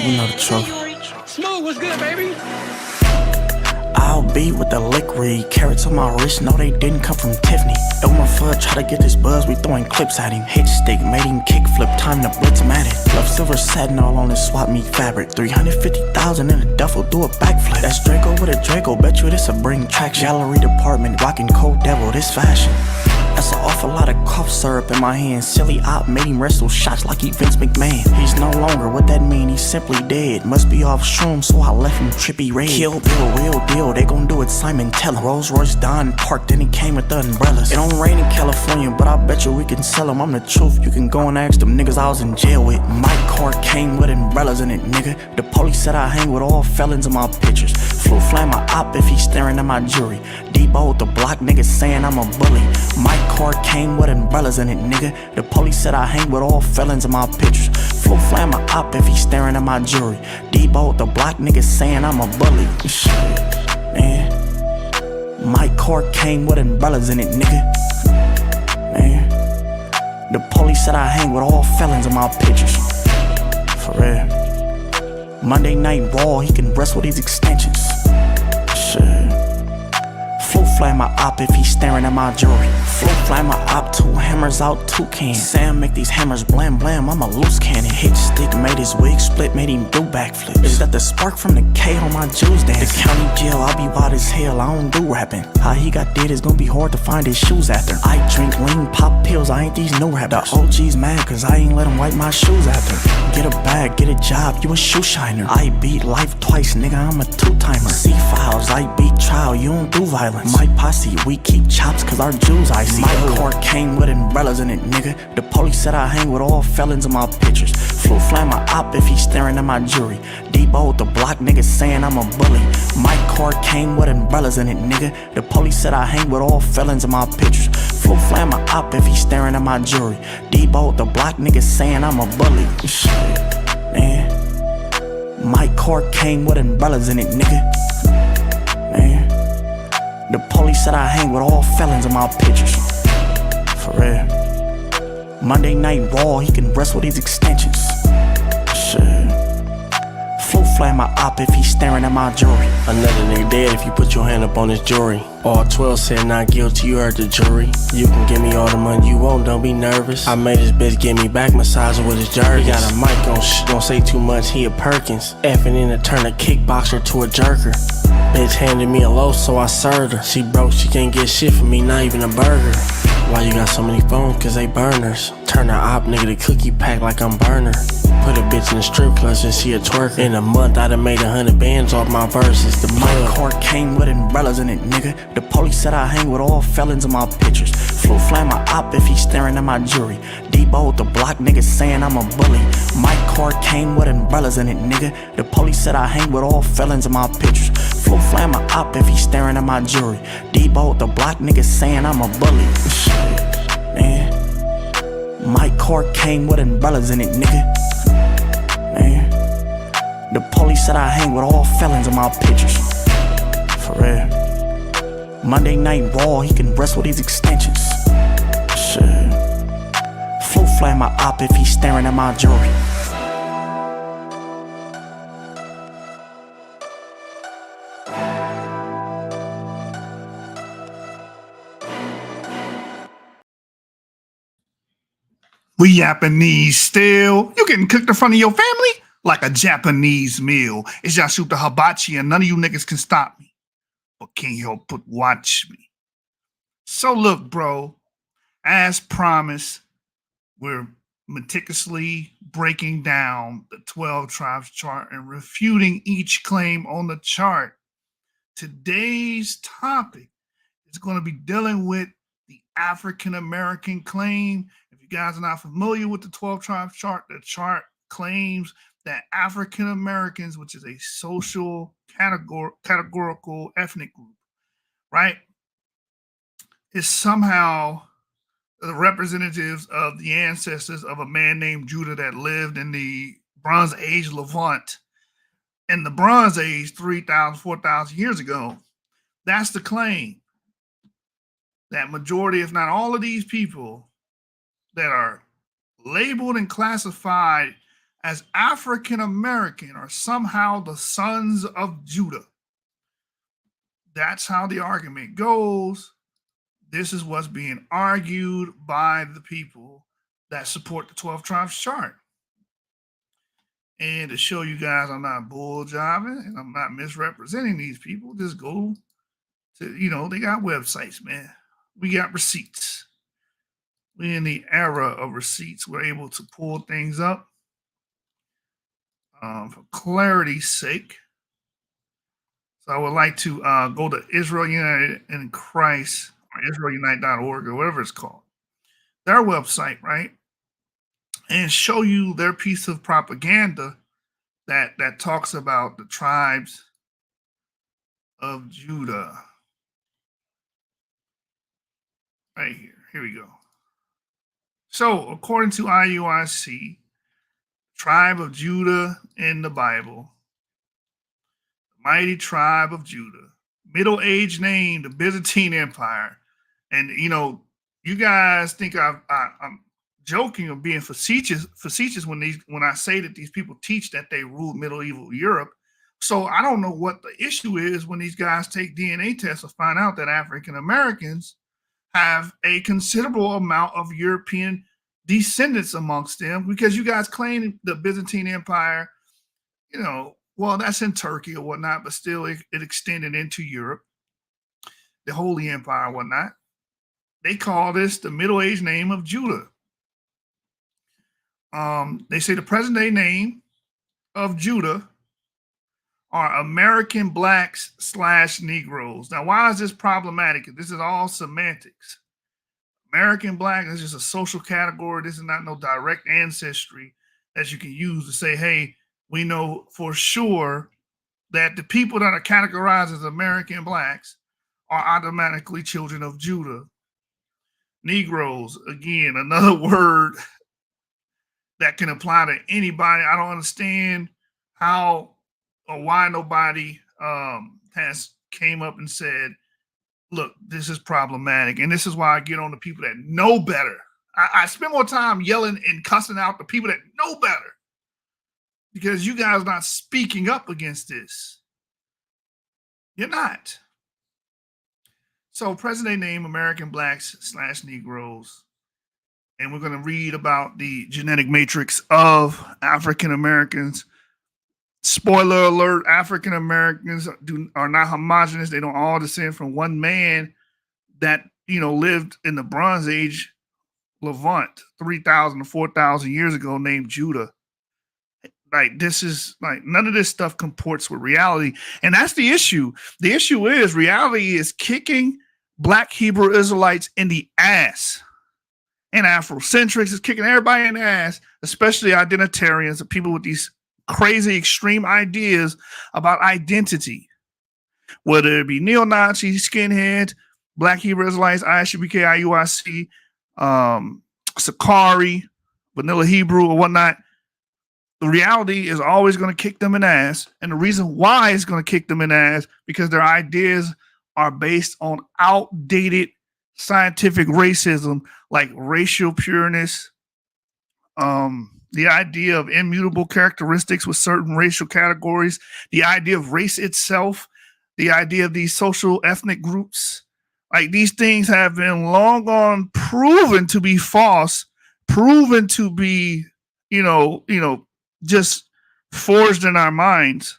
You know the truth. Smooth, what's good, baby? I'll be with the lick read. Carrots on my wrist, no they didn't come from Tiffany. Elmer Fudd try to get this buzz, we throwing clips at him. Hit stick, made him kick flip, time to blitz him at it. Love silver satin all on his swap meet fabric. 350,000 in a duffel, do a backflip. That's Draco with a Draco, bet you this a bring traction. Gallery department, rocking Cold Devil, this fashion. That's an awful lot of cough syrup in my hand. Silly op made him wrestle shots like he Vince McMahon. He's no longer, what that mean? He's simply dead. Must be off shrooms, so I left him trippy red. Kill Bill, real deal, they gon' do it Simon Tell him. Rolls Royce Don parked, then he came with the umbrellas. It don't rain in California, but I bet you we can sell them. I'm the truth, you can go and ask them niggas I was in jail with. My car came with umbrellas in it, nigga. The police said I hang with all felons in my pictures. Flu flam my op if he staring at my jury. Debo with the block, niggas saying I'm a bully. My car came with umbrellas in it, nigga. The police said I hang with all felons in my pictures. Flu flam my op if he staring at my jury. Debo with the block, niggas saying I'm a bully. Shit, man. My car came with umbrellas in it, nigga. Man. The police said I hang with all felons in my pictures. For real. Monday Night Raw, he can rest with these extensions. Shit. Flu fly my op if he's staring at my jewelry. Flu fly my op, 2 hammers out, 2 cans. Sam make these hammers blam blam, I'm a loose cannon. Hit stick, made his wig split, made him do backflips. Is that the spark from the K on my Jews dance? The county jail, I'll be wild as hell, I don't do rapping. How he got dead is gonna be hard to find his shoes after. I drink lean, pop pills, I ain't these new rappers. The OG's mad cause I ain't let him wipe my shoes after. Get a bag, get a job, you a shoe shiner. I beat life twice, nigga, I'm a 2-timer. C-files, I beat trial, you don't do violence. My posse, we keep chops cause our Jews icy. My car came with umbrellas in it, nigga. The police said I hang with all felons in my pictures. Flu flam my op if he's staring at my jury. Debo with the block, niggas saying I'm a bully. My car came with umbrellas in it, nigga. The police said I hang with all felons in my pictures. Flu flam my op if he's staring at my jury. Debo with the block, niggas saying I'm a bully. Shit, man. My car came with umbrellas in it, nigga. Man. The police said I hang with all felons in my pictures. For real. Monday Night Raw, he can rest with these extensions. Shit. Flu fly my op if he's staring at my jewelry. Another nigga dead if you put your hand up on his jury. All 12 said not guilty, you heard the jury. You can give me all the money you want, don't be nervous. I made this bitch give me back massager with his jersey. He got a mic on don't say too much, he a Perkins. Effing in to turn a kickboxer to a jerker. Bitch handed me a loaf, so I served her. She broke, she can't get shit from me, not even a burger. Why you got so many phones? Cause they burners. Turn the op nigga to cookie pack like I'm burner. Put a bitch in a strip club and she a twerker. In a month I done made 100 bands off my verses. The My car came with umbrellas in it, nigga. The police said I hang with all felons in my pictures. Flu flam my op if he's staring at my jury. Debo with the block, niggas saying I'm a bully. My car came with umbrellas in it, nigga. The police said I hang with all felons in my pictures. Flu flam my op if he's staring at my jury. Debo with the block, niggas saying I'm a bully. Shit, man. My car came with umbrellas in it, nigga. Man. The police said I hang with all felons in my pictures. For real. Monday Night Raw, he can rest with these extensions. Shit. Flu fly my op if he's staring at my jewelry. We Japanese still. You getting cooked in front of your family like a Japanese meal. It's Yashub the Hibachi, and none of you niggas can stop me. But can't help but watch me. So look, bro, as promised, we're meticulously breaking down the 12 tribes chart and refuting each claim on the chart. Today's topic is going to be dealing with the African American claim. If you guys are not familiar with the 12 tribes chart, the chart claims that African Americans, which is a social categorical ethnic group, right, is somehow the representatives of the ancestors of a man named Judah that lived in the Bronze Age Levant. In the Bronze Age, 3,000, 4,000 years ago, that's the claim. That majority, if not all of these people that are labeled and classified as African American are somehow the sons of Judah. That's how the argument goes. This is what's being argued by the people that support the 12 tribes chart. And to show you guys I'm not bull jobbing and I'm not misrepresenting these people, just go to, they got websites, man. We got receipts. We're in the era of receipts. We're able to pull things up for clarity's sake. So I would like to go to Israel United in Christ, or IsraelUnite.org, or whatever it's called. Their website, right? And show you their piece of propaganda that talks about the tribes of Judah. Right here. Here we go. So, according to IUIC, tribe of Judah in the Bible, the mighty tribe of Judah, Middle Age name, the Byzantine Empire. And, you guys think I'm joking or being facetious when I say that these people teach that they ruled medieval Europe. So I don't know what the issue is when these guys take DNA tests to find out that African Americans have a considerable amount of European descendants amongst them, because you guys claim the Byzantine Empire, well, that's in Turkey or whatnot, but still it extended into Europe, the Holy Empire and whatnot. They call this the Middle Age name of Judah. They say the present day name of Judah are American blacks / Negroes. Now, why is this problematic? This is all semantics. American black is just a social category. This is not no direct ancestry that you can use to say, hey, we know for sure that the people that are categorized as American blacks are automatically children of Judah. Negroes, again, another word that can apply to anybody. I don't understand how or why nobody has came up and said, look, this is problematic. And this is why I get on the people that know better. I spend more time yelling and cussing out the people that know better, because you guys are not speaking up against this. You're not. So present day name, American blacks / Negroes. And we're going to read about the genetic matrix of African Americans. Spoiler alert, African Americans are not homogenous. They don't all descend from one man that, lived in the Bronze Age Levant 3,000 to 4,000 years ago, named Judah. Like, this is like, none of this stuff comports with reality. And that's the issue. The issue is reality is kicking Black Hebrew Israelites in the ass. And Afrocentrics is kicking everybody in the ass, especially identitarians and people with these crazy extreme ideas about identity, whether it be neo-Nazi, skinheads, Black Hebrew Israelites, ISUBK, IUIC, Sakari, Vanilla Hebrew, or whatnot. The reality is always going to kick them in the ass. And the reason why it's going to kick them in the ass, because their ideas are based on outdated scientific racism, like racial pureness, the idea of immutable characteristics with certain racial categories, the idea of race itself, the idea of these social ethnic groups. Like, these things have been long gone proven to be false, proven to be, just forged in our minds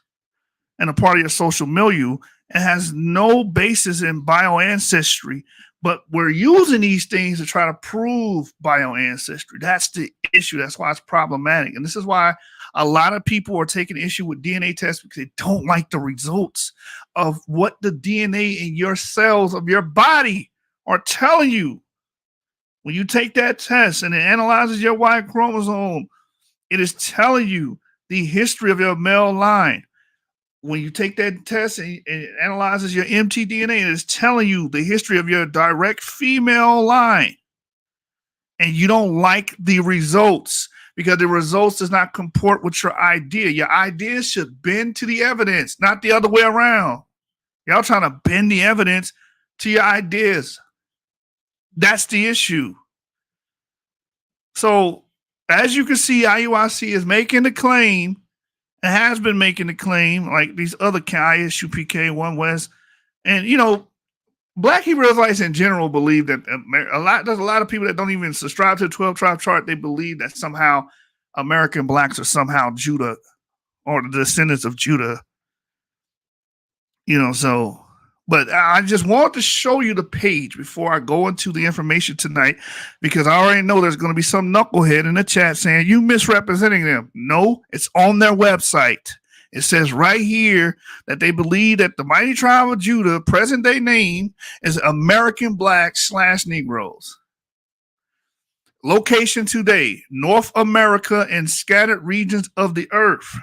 and a part of your social milieu, and has no basis in bioancestry. But we're using these things to try to prove bioancestry. That's the issue. That's why it's problematic. And this is why a lot of people are taking issue with DNA tests, because they don't like the results of what the DNA in your cells of your body are telling you. When you take that test and it analyzes your Y chromosome, it is telling you the history of your male line. When you take that test and it analyzes your mtDNA, it is telling you the history of your direct female line. And you don't like the results, because the results does not comport with your idea. Your idea should bend to the evidence, not the other way around. Y'all trying to bend the evidence to your ideas. That's the issue. So as you can see, IUIC is making the claim and has been making the claim, like these other ISU, PK, One West, and Black Hebrew Israelites in general believe that there's a lot of people that don't even subscribe to the 12 tribe chart. They believe that somehow American blacks are somehow Judah or the descendants of Judah. So, but I just want to show you the page before I go into the information tonight, because I already know there's going to be some knucklehead in the chat saying you misrepresenting them. No, it's on their website. It says right here that they believe that the mighty tribe of Judah, present day name, is American blacks / Negroes. Location today, North America and scattered regions of the earth.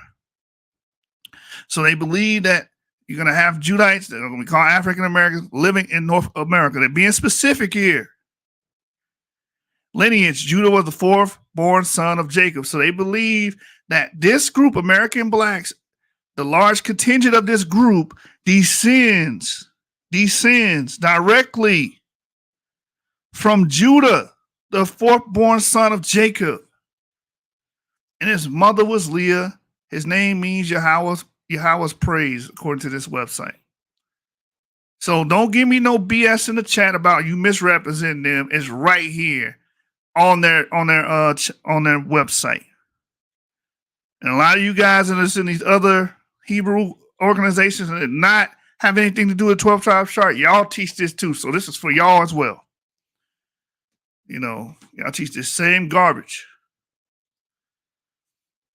So they believe that you're going to have Judites that are going to be called African Americans living in North America. They're being specific here. Lineage, Judah was the fourth born son of Jacob. So they believe that this group, American blacks, the large contingent of this group descends directly from Judah, the fourth born son of Jacob. And his mother was Leah. His name means Yahweh's praise, according to this website. So don't give me no BS in the chat about you misrepresenting them. It's right here on their website. And a lot of you guys in these other Hebrew organizations that not have anything to do with 12 tribe chart, y'all teach this too. So this is for y'all as well. Y'all teach this same garbage.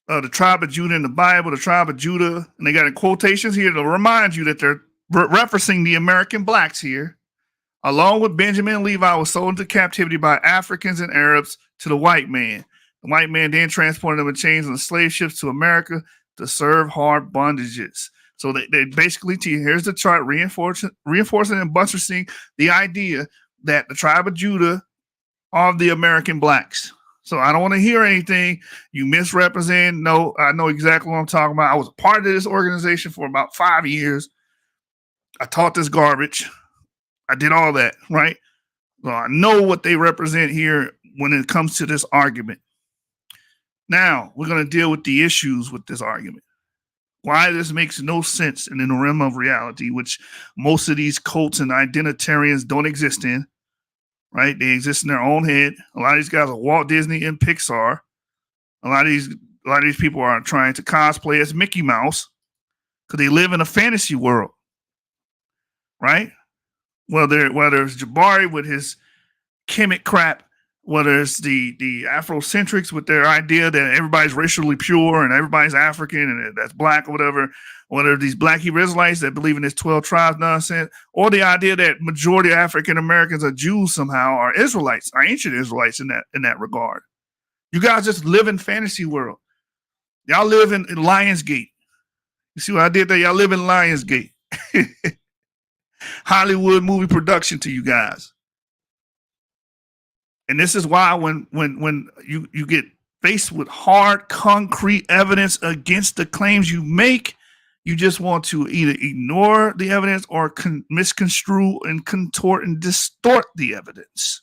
The tribe of Judah in the Bible, the tribe of Judah, and they got in quotations here to remind you that they're referencing the American blacks here, along with Benjamin and Levi, was sold into captivity by Africans and Arabs to the white man. The white man then transported them in chains on slave ships to America to serve hard bondages. So they basically, here's the chart reinforcing and buttressing the idea that the tribe of Judah are the American blacks. So I don't want to hear anything you misrepresent. No, I know exactly what I'm talking about. I was a part of this organization for about 5 years. I taught this garbage. I did all that, right? So I know what they represent here when it comes to this argument. Now, we're going to deal with the issues with this argument. Why this makes no sense in the realm of reality, which most of these cults and identitarians don't exist in, right? They exist in their own head. A lot of these guys are Walt Disney and Pixar. A lot of these people are trying to cosplay as Mickey Mouse because they live in a fantasy world, right? Whether it's Jabari with his Kemet crap, whether it's the Afrocentrics with their idea that everybody's racially pure and everybody's African and that's black or whether these Black Hebrew Israelites that believe in this 12 tribes nonsense, or the idea that majority of African Americans are Jews somehow, are Israelites, are ancient Israelites in that regard. You guys just live in fantasy world. Y'all live in Lionsgate. You see what I did there? Y'all live in Lionsgate. Hollywood movie production to you guys. And this is why when you get faced with hard, concrete evidence against the claims you make, you just want to either ignore the evidence or misconstrue and contort and distort the evidence.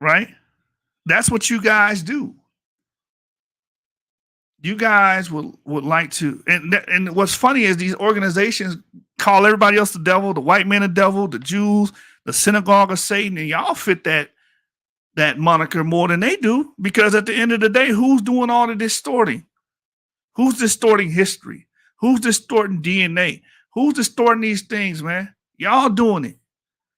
Right? That's what you guys do. You guys would like to, and what's funny is these organizations call everybody else the devil, the white man the devil, the Jews, the synagogue of Satan, and y'all fit that moniker more than they do, because at the end of the day, who's doing all the distorting? Who's distorting history? Who's distorting DNA? Who's distorting these things, man? Y'all doing it.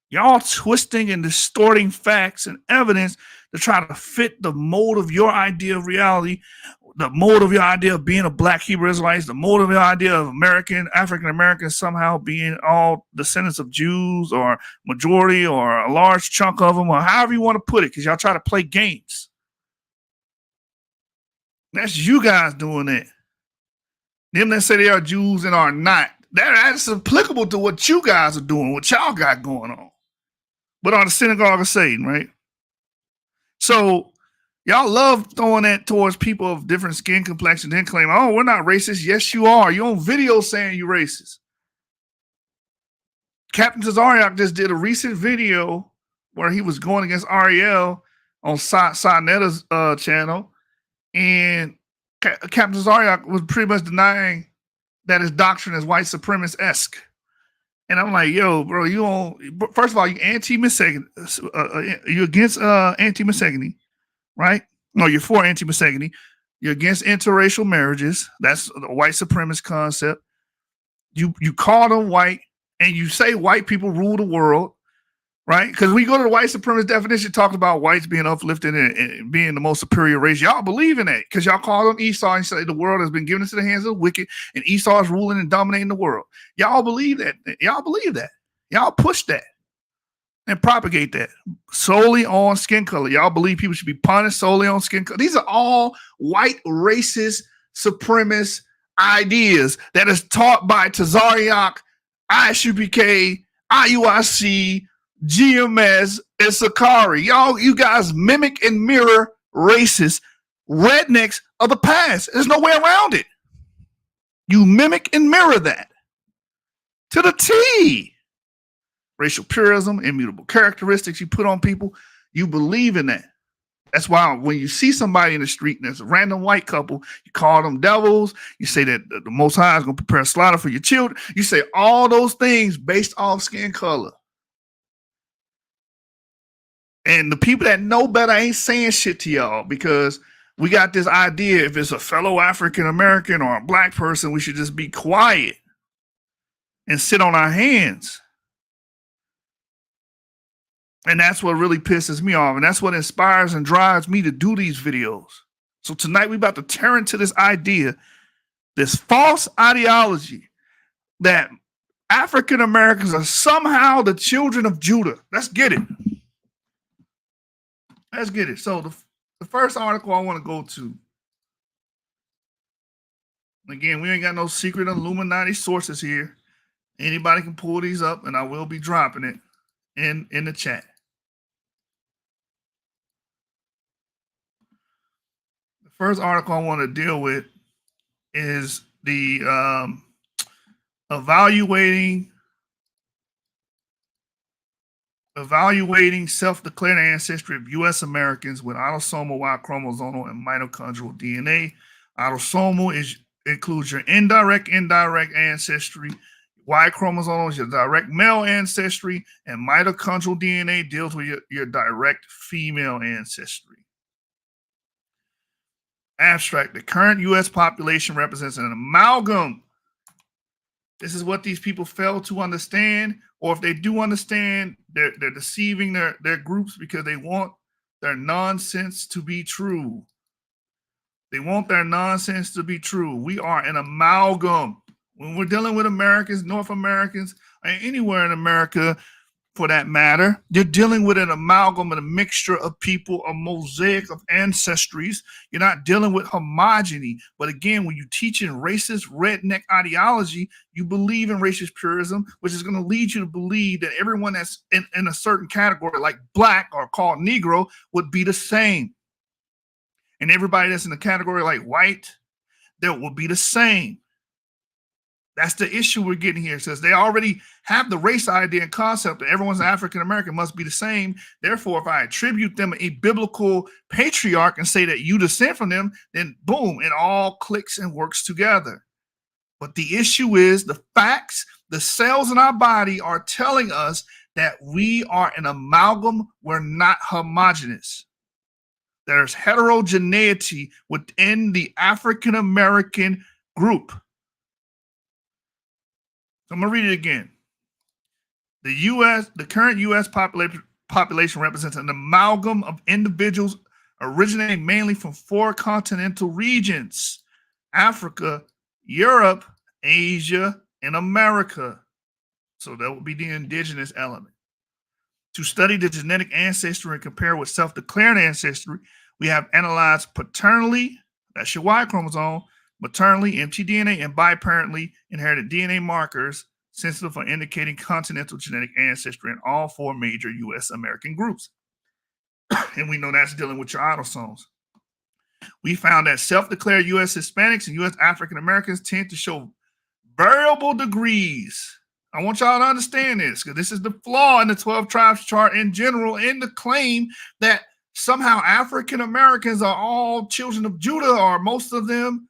Y'all twisting and distorting facts and evidence to try to fit the mold of your idea of reality, the mold of your idea of being a Black Hebrew Israelite, the mold of your idea of African Americans somehow being all descendants of Jews or majority or a large chunk of them, or however you want to put it, because y'all try to play games. That's you guys doing it. Them that say they are Jews and are not. That's applicable to what you guys are doing, what y'all got going on. But on the synagogue of Satan, right? So y'all love throwing that towards people of different skin complexion, then claim, oh, we're not racist. Yes, you are. You're on video saying you're racist. Captain Tazariak just did a recent video where he was going against Ariel on Sanetta's channel, and Captain Zaryak was pretty much denying that his doctrine is white supremacist-esque. And I'm like, yo, bro, you on first of all, you anti-misogynist, you against anti-misogyny, right? No, you're for anti-misogyny. You're against interracial marriages. That's the white supremacist concept. You call them white, and you say white people rule the world, right? Because we go to the white supremacist definition, talking about whites being uplifted and being the most superior race. Y'all believe in that because y'all call them Esau and say the world has been given into the hands of the wicked, and Esau is ruling and dominating the world. Y'all believe that. Y'all believe that. Y'all push that and propagate that solely on skin color. Y'all believe people should be punished solely on skin color. These are all white racist supremacist ideas that is taught by Tazariak, ISUPK, IUIC, GMS, and Sakari. You guys mimic and mirror racist rednecks of the past. There's no way around it. You mimic and mirror that to the T. Racial purism, immutable characteristics you put on people, you believe in that. That's why when you see somebody in the street and there's a random white couple, you call them devils. You say that the Most High is going to prepare slaughter for your children. You say all those things based off skin color. And the people that know better ain't saying shit to y'all because we got this idea if it's a fellow African American or a black person, we should just be quiet and sit on our hands. And that's what really pisses me off. And that's what inspires and drives me to do these videos. So tonight we're about to tear into this idea, this false ideology that African Americans are somehow the children of Judah. Let's get it. Let's get it. So the first article I want to go to, again, we ain't got no secret Illuminati sources here. Anybody can pull these up, and I will be dropping it in the chat. The first article I want to deal with is the evaluating self-declared ancestry of U.S. Americans with autosomal Y chromosomal and mitochondrial DNA. Autosomal includes your indirect ancestry. Y chromosomal is your direct male ancestry, and mitochondrial DNA deals with your direct female ancestry. Abstract: the current U.S. population represents an amalgam. This is what these people fail to understand, or if they do understand, they're deceiving their groups because they want their nonsense to be true. They want their nonsense to be true. We are an amalgam. When we're dealing with Americans, North Americans, and anywhere in America, for that matter, you're dealing with an amalgam and a mixture of people, a mosaic of ancestries. You're not dealing with homogeny. But again, when you're teaching racist redneck ideology, you believe in racist purism, which is going to lead you to believe that everyone that's in a certain category, like black or called Negro, would be the same. And everybody that's in a category like white, that would be the same. That's the issue we're getting here. It says they already have the race idea and concept that everyone's African American must be the same. Therefore, if I attribute them a biblical patriarch and say that you descend from them, then boom, it all clicks and works together. But the issue is the facts, the cells in our body are telling us that we are an amalgam. We're not homogeneous. There's heterogeneity within the African American group. I'm going to read it again. The current U.S. population represents an amalgam of individuals originating mainly from 4 continental regions: Africa, Europe, Asia, and America. So that would be the indigenous element. To study the genetic ancestry and compare with self-declared ancestry, we have analyzed paternally, that's your Y chromosome, maternally, mtDNA, and biparentally inherited DNA markers sensitive for indicating continental genetic ancestry in all 4 major U.S. American groups. And we know that's dealing with your autosomes. We found that self-declared U.S. Hispanics and U.S. African Americans tend to show variable degrees. I want y'all to understand this, because this is the flaw in the 12 tribes chart in general, in the claim that somehow African Americans are all children of Judah, or most of them.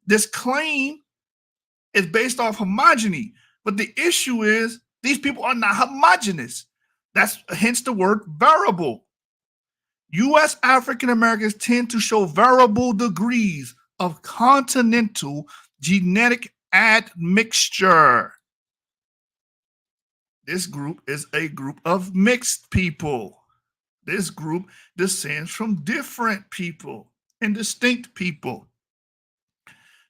This claim is based off homogeny. But the issue is these people are not homogeneous. That's hence the word variable. U.S. African Americans tend to show variable degrees of continental genetic admixture. This group is a group of mixed people. This group descends from different people and distinct people.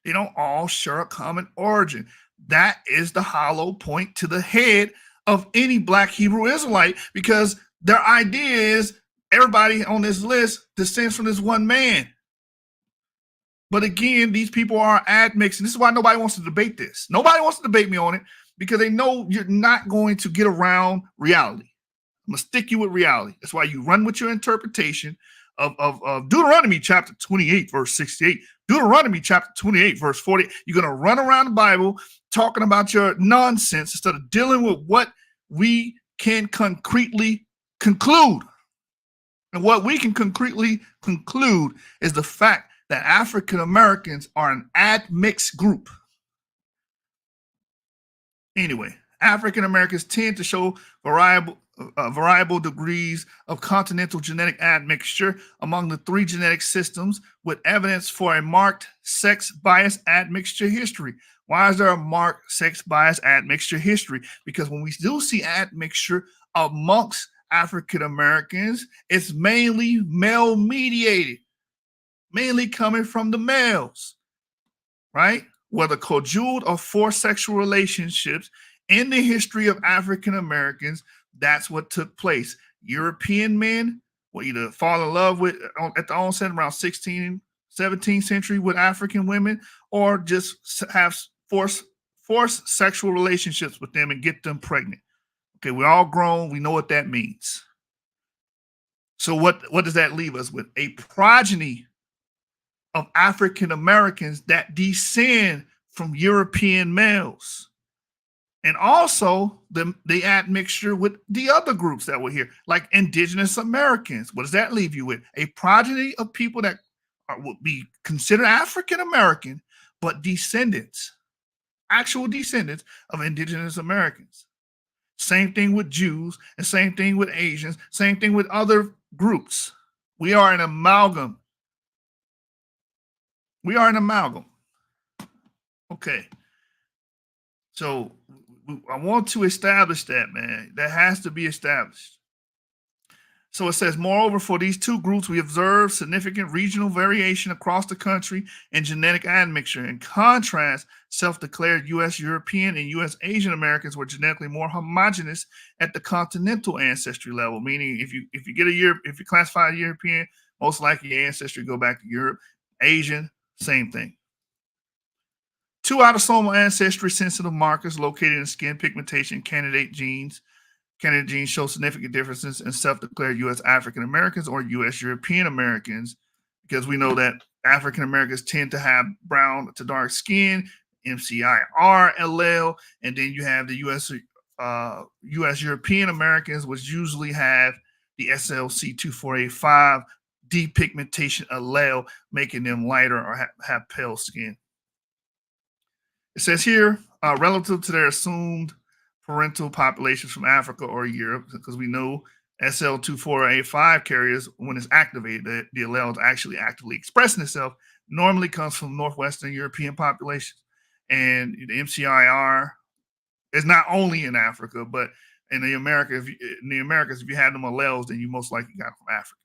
They don't all share a common origin. That is the hollow point to the head of any Black Hebrew Israelite, because their idea is everybody on this list descends from this one man. But again, these people are admixing. This is why nobody wants to debate this. Nobody wants to debate me on it, because they know you're not going to get around reality. I'm going to stick you with reality. That's why you run with your interpretation of Deuteronomy chapter 28, verse 68. Deuteronomy chapter 28, verse 40. You're going to run around the Bible talking about your nonsense instead of dealing with what we can concretely conclude. And what we can concretely conclude is the fact that African Americans are an admixed group. Anyway, African Americans tend to show variable degrees of continental genetic admixture among the three genetic systems, with evidence for a marked sex bias admixture history. Why is there a marked sex bias admixture history? Because when we do see admixture amongst African Americans, it's mainly male mediated, mainly coming from the males, right? Whether conjugal or forced sexual relationships in the history of African Americans, that's what took place. European men will either fall in love with at the onset around 16th, 17th century with African women, or just have forced sexual relationships with them and get them pregnant. Okay, we're all grown. We know what that means. So what does that leave us with? A progeny of African Americans that descend from European males. And also the admixture with the other groups that were here, like indigenous Americans. What does that leave you with? A progeny of people that would be considered African American, but descendants, actual descendants of indigenous Americans. Same thing with Jews, and same thing with Asians, same thing with other groups. We are an amalgam. We are an amalgam. Okay. So I want to establish that, man. That has to be established. So it says, moreover, for these two groups, we observe significant regional variation across the country in genetic admixture. In contrast, self-declared U.S. European and U.S. Asian Americans were genetically more homogeneous at the continental ancestry level. Meaning, if you classify a European, most likely your ancestry go back to Europe. Asian, same thing. Two autosomal ancestry-sensitive markers located in skin pigmentation candidate genes. Candidate genes show significant differences in self-declared U.S. African Americans or U.S. European Americans, because we know that African Americans tend to have brown to dark skin, MCIR allele, and then you have the U.S. European Americans, which usually have the SLC24A5 depigmentation allele, making them lighter or have pale skin. It says here, relative to their assumed parental populations from Africa or Europe, because we know SL24A5 carriers, when it's activated, the allele is actually actively expressing itself, normally comes from Northwestern European populations. And the MCIR is not only in Africa, but in the Americas, if you have them alleles, then you most likely got them from Africans.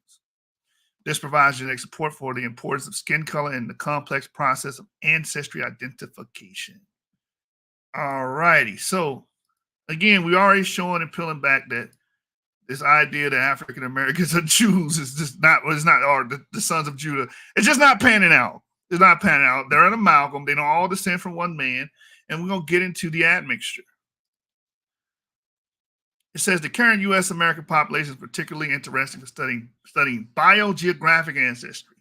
This provides genetic support for the importance of skin color and the complex process of ancestry identification. All righty. So, again, we already showing and peeling back that this idea that African Americans are Jews is just not, or the sons of Judah. It's just not panning out. It's not panning out. They're an amalgam. They don't all descend from one man. And we're going to get into the admixture. It says the current U.S. American population is particularly interesting for studying biogeographic ancestry,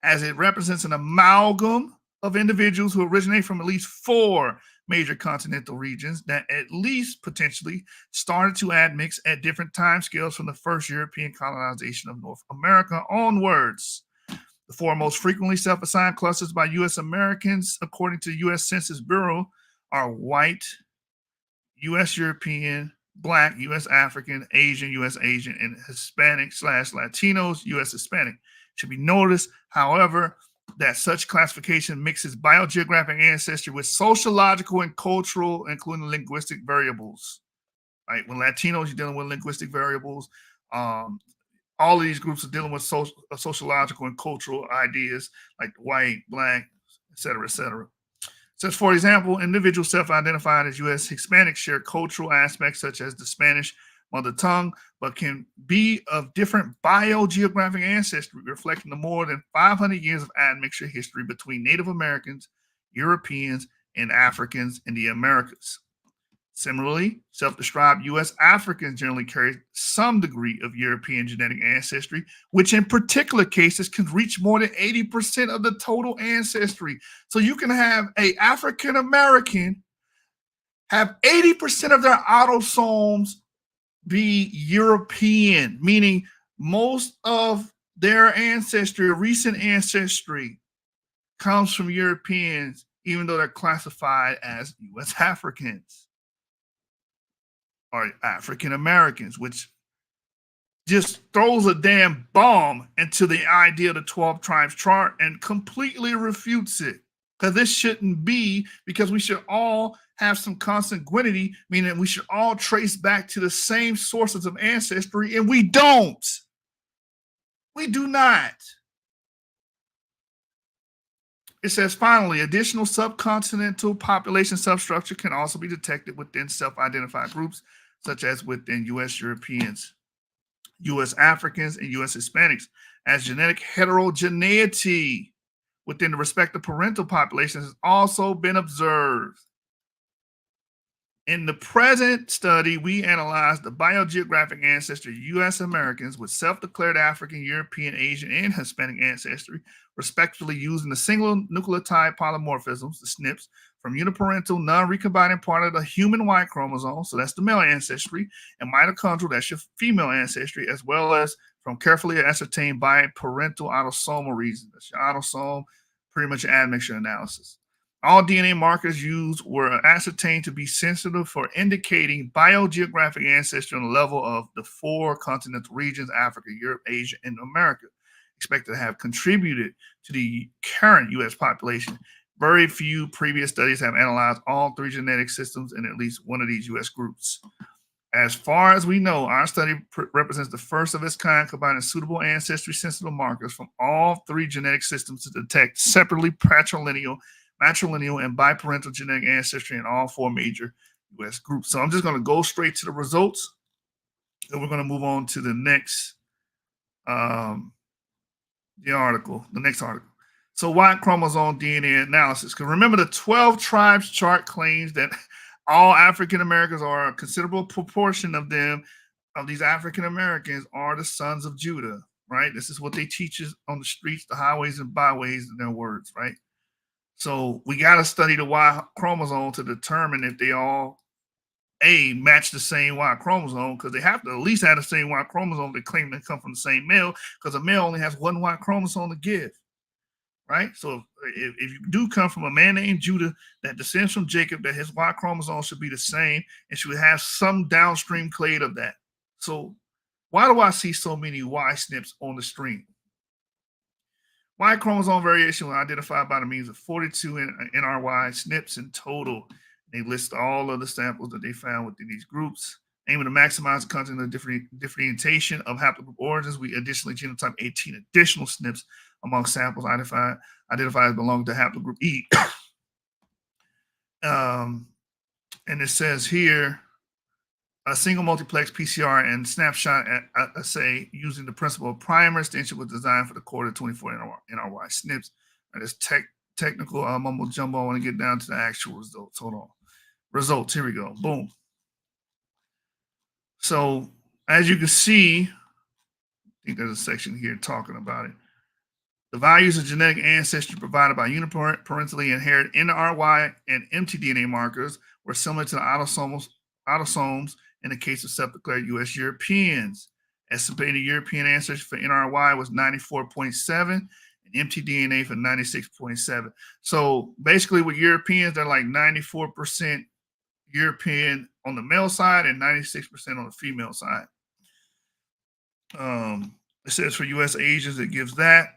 as it represents an amalgam of individuals who originate from at least 4 major continental regions that at least potentially started to admix at different time scales from the first European colonization of North America onwards. The four most frequently self-assigned clusters by U.S. Americans, according to the U.S. Census Bureau, are white, U.S. European, Black, U.S. African, Asian, U.S. Asian, and Hispanic / Latinos, U.S. Hispanic. It should be noticed, however, that such classification mixes biogeographic ancestry with sociological and cultural, including linguistic variables. Right? When Latinos, you're dealing with linguistic variables. All of these groups are dealing with sociological and cultural ideas like white, Black, et cetera, et cetera. Such, for example, individuals self-identified as U.S. Hispanic share cultural aspects such as the Spanish mother tongue, but can be of different biogeographic ancestry, reflecting the more than 500 years of admixture history between Native Americans, Europeans, and Africans in the Americas. Similarly, self-described U.S. Africans generally carry some degree of European genetic ancestry, which in particular cases can reach more than 80% of the total ancestry. So you can have an African American have 80% of their autosomes be European, meaning most of their ancestry, recent ancestry, comes from Europeans, even though they're classified as U.S. Africans or African Americans, which just throws a damn bomb into the idea of the 12 tribes chart and completely refutes it. Because this shouldn't be, because we should all have some consanguinity, meaning we should all trace back to the same sources of ancestry, and we don't. We do not. It says, finally, additional subcontinental population substructure can also be detected within self-identified groups, such as within U.S. Europeans, U.S. Africans, and U.S. Hispanics, as genetic heterogeneity within the respective parental populations has also been observed. In the present study, we analyzed the biogeographic ancestry of U.S. Americans with self-declared African, European, Asian, and Hispanic ancestry, respectively using the single nucleotide polymorphisms, the SNPs, from uniparental, non-recombining part of the human Y chromosome, so that's the male ancestry, and mitochondrial, that's your female ancestry, as well as from carefully ascertained biparental autosomal reasons. That's your autosome, pretty much admixture analysis. All DNA markers used were ascertained to be sensitive for indicating biogeographic ancestry on the level of the four continental regions, Africa, Europe, Asia, and America, expected to have contributed to the current U.S. population. Very few previous studies have analyzed all three genetic systems in at least one of these U.S. groups. As far as we know, our study represents the first of its kind, combining suitable ancestry-sensitive markers from all three genetic systems to detect separately patrilineal, matrilineal, and biparental genetic ancestry in all four major U.S. groups. So I'm just going to go straight to the results, and we're going to move on to the next the next article. So Y chromosome DNA analysis. Because remember, the 12 tribes chart claims that all African Americans, or a considerable proportion of them, of these African Americans, are the sons of Judah, right? This is what they teach us on the streets, the highways and byways, in their words, right? So we got to study the Y chromosome to determine if they all, match the same Y chromosome, because they have to at least have the same Y chromosome to claim they come from the same male, because a male only has one Y chromosome to give, right? So if you do come from a man named Judah that descends from Jacob, that his Y chromosome should be the same and should have some downstream clade of that. So why do I see so many Y SNPs on the stream? Y chromosome variation was identified by the means of 42 NRY SNPs in total. They list all of the samples that they found within these groups. Aiming to maximize the content of the differentiation of haplogroup origins, we additionally genotype 18 additional SNPs among samples identified as belonging to haplogroup E. And it says here, a single multiplex PCR and snapshot assay using the principle of primer extension was designed for the quarter 24 NRY SNPs. This technical mumbo jumbo. I want to get down to the actual results. Hold on. Results. Here we go. Boom. So as you can see, I think there's a section here talking about it. The values of genetic ancestry provided by uniparentally inherited NRY and mtDNA markers were similar to the autosomes in the case of self-declared U.S. Europeans. Estimated European ancestry for NRY was 94.7 and mtDNA for 96.7. So basically with Europeans, they're like 94% European on the male side and 96% on the female side. It says for U.S. Asians, it gives that.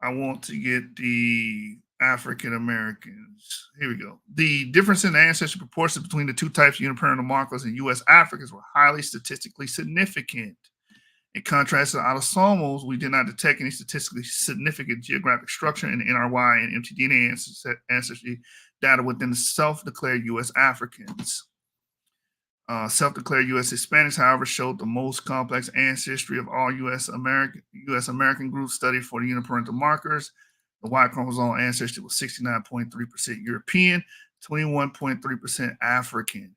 I want to get the African Americans. Here we go. The difference in the ancestry proportions between the two types of uniparental markers in U.S. Africans were highly statistically significant. In contrast to the autosomals, we did not detect any statistically significant geographic structure in the NRY and mtDNA ancestry data within the self-declared U.S. Africans. Self-declared U.S. Hispanics, however, showed the most complex ancestry of all U.S. American groups studied for the uniparental markers. The Y chromosome ancestry was 69.3% European, 21.3% African,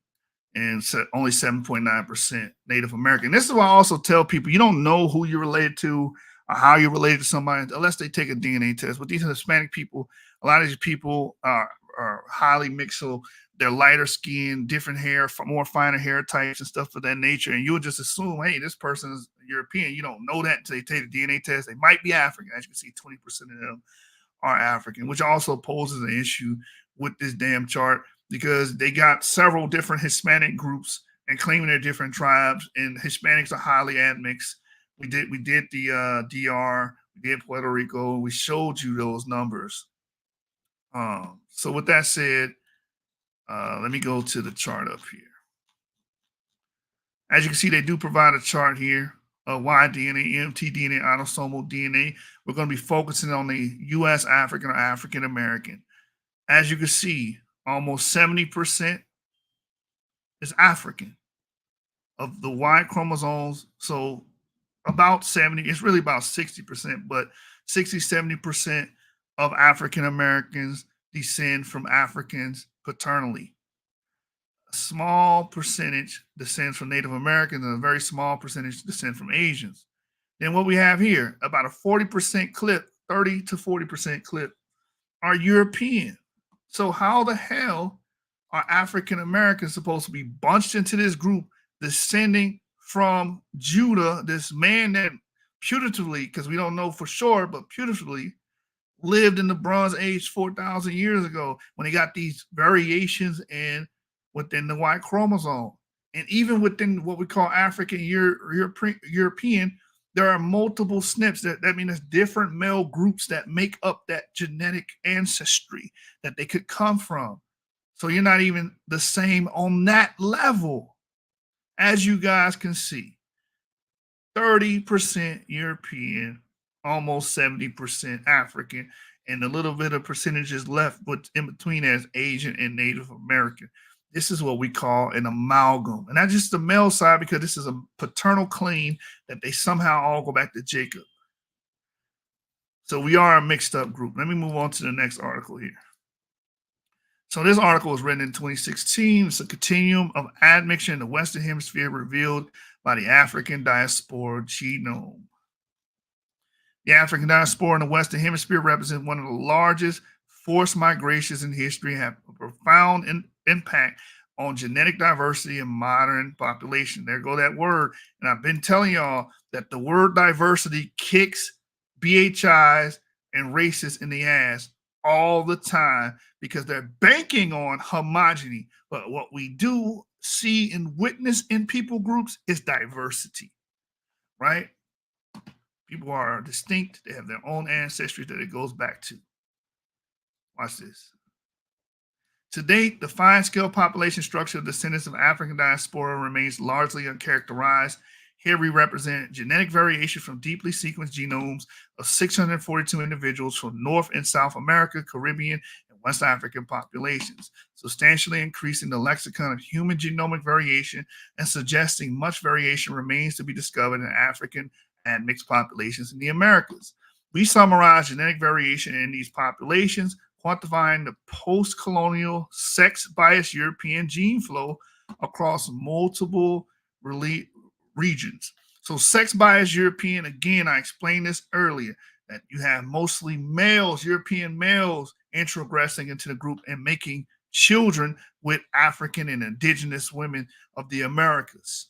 and only 7.9% Native American. This is why I also tell people you don't know who you're related to or how you're related to somebody unless they take a DNA test. With these Hispanic people, a lot of these people are highly mixed, so they're lighter skin, different hair, more finer hair types and stuff of that nature. And you would just assume, hey, this person is European. You don't know that until they take the DNA test. They might be African. As you can see, 20% of them are African, which also poses an issue with this damn chart because they got several different Hispanic groups and claiming they're different tribes. And Hispanics are highly admixed. We did the DR, we did Puerto Rico, and we showed you those numbers. So with that said, let me go to the chart up here. As you can see, they do provide a chart here of Y-DNA, mtDNA, autosomal DNA. We're going to be focusing on the U.S. African or African American. As you can see, almost 70% is African of the Y chromosomes. So about 70, it's really about 60%, but 60-70% of African Americans descend from Africans paternally. A small percentage descends from Native Americans and a very small percentage descend from Asians. Then what we have here, about a 40% clip, 30 to 40% clip are European. So how the hell are African Americans supposed to be bunched into this group descending from Judah, this man that putatively, because we don't know for sure, but putatively lived in the Bronze Age 4,000 years ago when he got these variations within the Y chromosome. And even within what we call African European, there are multiple SNPs. That means there's different male groups that make up that genetic ancestry that they could come from. So you're not even the same on that level. As you guys can see, 30% European, almost 70% African, and a little bit of percentages left in between as Asian and Native American. This is what we call an amalgam. And not just the male side, because this is a paternal claim that they somehow all go back to Jacob. So we are a mixed up group. Let me move on to the next article here. So this article was written in 2016. It's a continuum of admixture in the Western Hemisphere revealed by the African diaspora genome. The African diaspora in the Western Hemisphere represents one of the largest forced migrations in history and have a profound impact on genetic diversity in modern population. There go that word. And I've been telling y'all that the word diversity kicks BHIs and racists in the ass all the time because they're banking on homogeny. But what we do see and witness in people groups is diversity, right? People are distinct. They have their own ancestry that it goes back to. Watch this. To date, the fine-scale population structure of descendants of African diaspora remains largely uncharacterized. Here we represent genetic variation from deeply sequenced genomes of 642 individuals from North and South America, Caribbean, and West African populations, substantially increasing the lexicon of human genomic variation and suggesting much variation remains to be discovered in African and mixed populations in the Americas. We summarize genetic variation in these populations, quantifying the post-colonial sex-biased European gene flow across multiple regions. So sex-biased European, again, I explained this earlier. that you have mostly males, European males, introgressing into the group and making children with African and indigenous women of the Americas.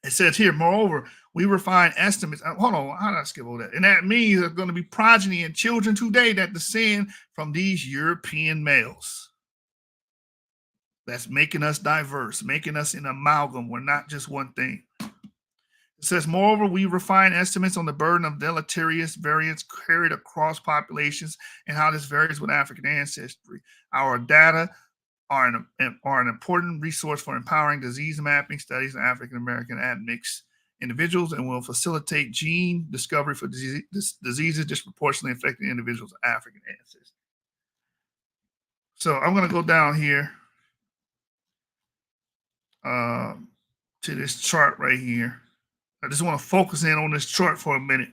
It says here, moreover, we refine estimates. Hold on, how did I skip over that? And that means there's going to be progeny and children today that descend from these European males. That's making us diverse, making us an amalgam. We're not just one thing. It says, moreover, we refine estimates on the burden of deleterious variants carried across populations and how this varies with African ancestry. Our data are an important resource for empowering disease mapping studies in African American admixed individuals and will facilitate gene discovery for diseases disproportionately affecting individuals of African ancestry. So I'm going to go down here to this chart right here. I just want to focus in on this chart for a minute.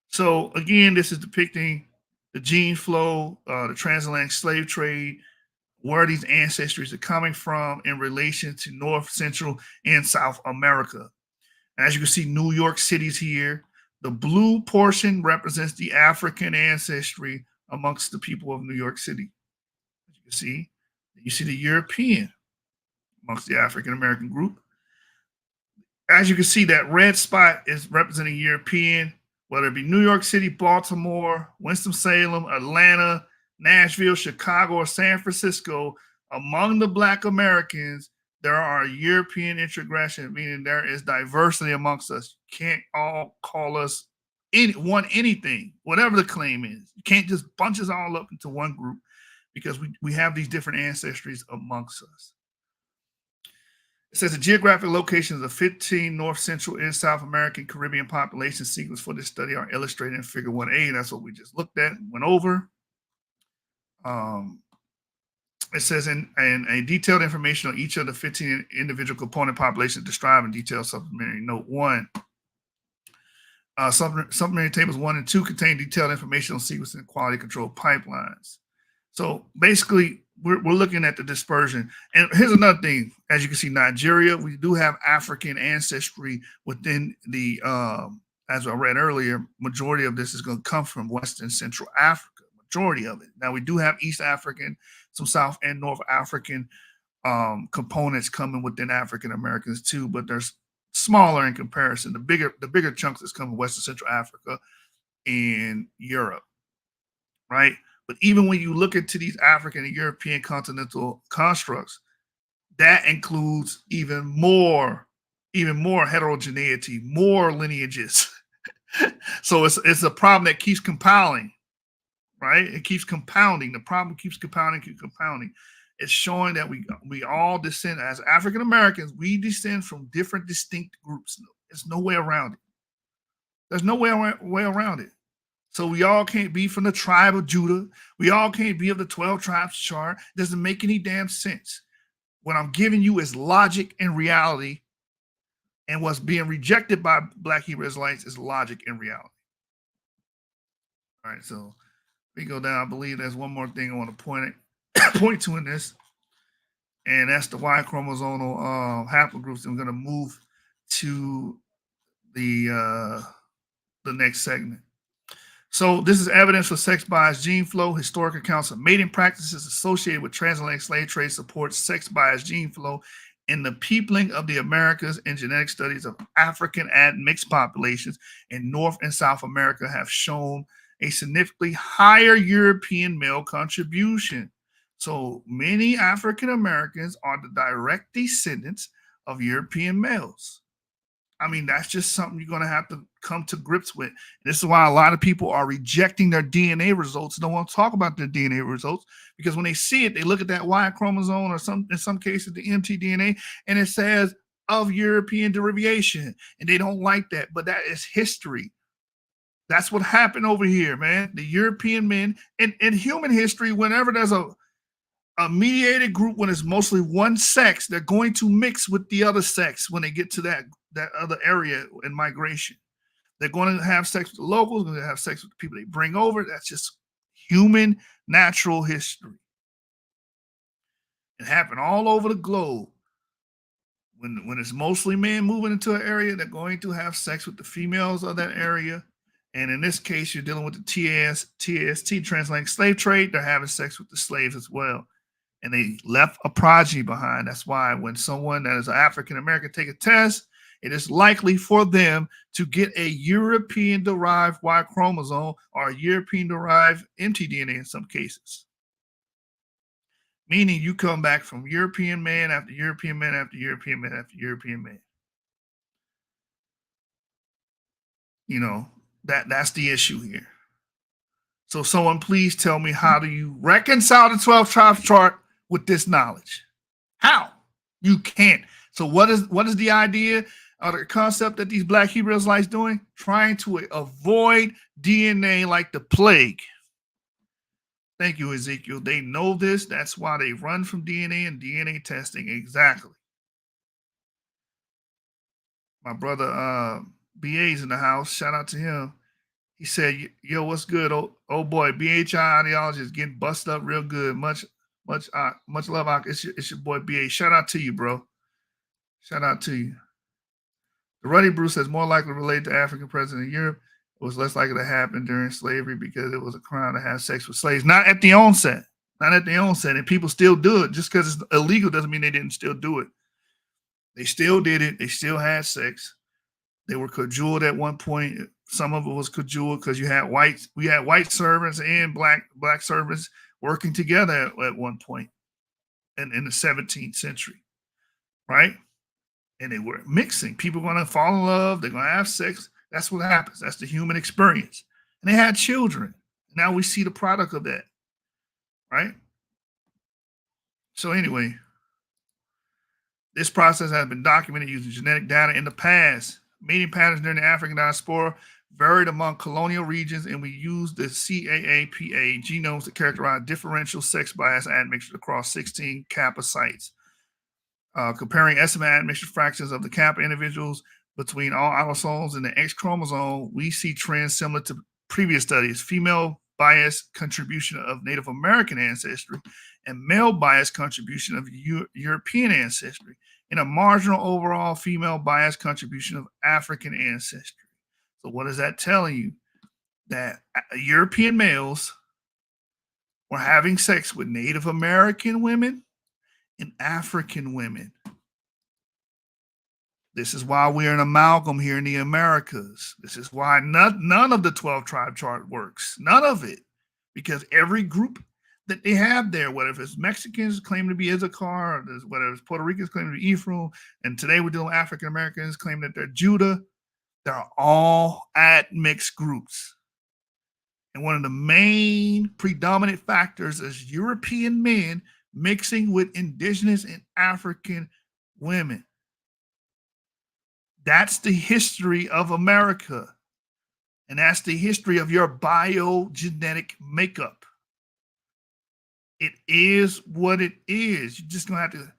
So again, this is depicting the gene flow, the transatlantic slave trade, where these ancestries are coming from in relation to North, Central, and South America. And as you can see, New York City's here. The blue portion represents the African ancestry amongst the people of New York City. As you can see, you see the European amongst the African American group. As you can see, that red spot is representing European, whether it be New York City, Baltimore, Winston-Salem, Atlanta, Nashville, Chicago, or San Francisco. Among the Black Americans, there are European introgression, meaning there is diversity amongst us. You can't all call us anything, whatever the claim is. You can't just bunch us all up into one group because we have these different ancestries amongst us. It says the geographic locations of 15 North, Central, and South American Caribbean population sequence for this study are illustrated in Figure 1A. That's what we just looked at and went over. It says in a detailed information on each of the 15 individual component populations described in detail supplementary note 1. Supplementary tables 1 and 2 contain detailed information on sequencing and quality control pipelines. So basically, we're looking at the dispersion. And here's another thing. As you can see, Nigeria, we do have African ancestry within the, as I read earlier, majority of this is going to come from West and Central Africa, majority of it. Now, we do have East African, some South and North African components coming within African Americans too, but there's smaller in comparison. The bigger chunks is coming from West and Central Africa and Europe, right? But even when you look into these African and European continental constructs, that includes even more heterogeneity, more lineages. So it's a problem that keeps compounding, right? It keeps compounding. The problem keeps compounding. It's showing that we all descend as African Americans. We descend from different distinct groups. There's no way around it. There's no way around it. So we all can't be from the tribe of Judah. We all can't be of the 12 tribes chart. Doesn't make any damn sense. What I'm giving you is logic and reality. And what's being rejected by Black Hebrew Israelites is logic and reality. All right, so we go down. I believe there's one more thing I want to point to in this. And that's the Y chromosomal haplogroups. I'm going to move to the next segment. So this is evidence for sex-biased gene flow. Historic accounts of mating practices associated with transatlantic slave trade support sex-biased gene flow in the peopling of the Americas, and genetic studies of African admixed populations in North and South America have shown a significantly higher European male contribution. So many African Americans are the direct descendants of European males. I mean, that's just something you're going to have to come to grips with. This is why a lot of people are rejecting their DNA results. They don't want to talk about their DNA results because when they see it, they look at that Y chromosome or in some cases the mtDNA, and it says of European derivation, and they don't like that. But that is history. That's what happened over here, man. The European men in human history, whenever there's a mediated group, when it's mostly one sex, they're going to mix with the other sex when they get to that other area in migration. They're going to have sex with the locals, they're going to have sex with the people they bring over. That's just human natural history. It happened all over the globe. When it's mostly men moving into an area, they're going to have sex with the females of that area, And in this case, you're dealing with the TAST, transatlantic slave trade. They're having sex with the slaves as well. And they left a progeny behind. That's why when someone that is an African American take a test, it is likely for them to get a European-derived Y chromosome or a European-derived mtDNA in some cases. Meaning you come back from European man after European man after European man after European man. You know, that's the issue here. So someone please tell me, how do you reconcile the 12 tribes chart with this knowledge? How? You can't. So what is the idea or the concept that these Black Hebrew Israelites doing? Trying to avoid DNA like the plague. Thank you, Ezekiel. They know this. That's why they run from DNA and DNA testing. Exactly. My brother BA's in the house. Shout out to him. He said, yo, what's good? Oh boy, BHI ideology is getting busted up real good. Much love. It's your boy BA. Shout out to you, bro. Shout out to you. The Ruddy Bruce says more likely related to African president in Europe. It was less likely to happen during slavery because it was a crime to have sex with slaves. Not at the onset. Not at the onset. And people still do it. Just because it's illegal doesn't mean they didn't still do it. They still did it. They still had sex. They were cajoled at one point. Some of it was cajoled because we had white servants and black servants working together at one point in the 17th century, right? And they were mixing. People are going to fall in love. They're going to have sex. That's what happens. That's the human experience. And they had children. Now we see the product of that, right? So anyway, this process has been documented using genetic data in the past. Mating patterns during the African diaspora varied among colonial regions, and we used the CAAPA genomes to characterize differential sex bias admixture across 16 Kappa sites. Comparing estimated admixture fractions of the Kappa individuals between all autosomes in the X chromosome, we see trends similar to previous studies: female bias contribution of Native American ancestry and male bias contribution of European ancestry, and a marginal overall female bias contribution of African ancestry. So what is that telling you? That European males were having sex with Native American women and African women. This is why we're an amalgam here in the Americas. This is why none of the 12 tribe chart works. None of it. Because every group that they have there, whether it's Mexicans claiming to be Issachar, or whether it's Puerto Ricans claiming to be Ephraim, and today we're dealing with African Americans claiming that they're Judah, they're all admixed groups. And one of the main predominant factors is European men mixing with indigenous and African women. That's the history of America. And that's the history of your biogenetic makeup. It is what it is. You're just going to have to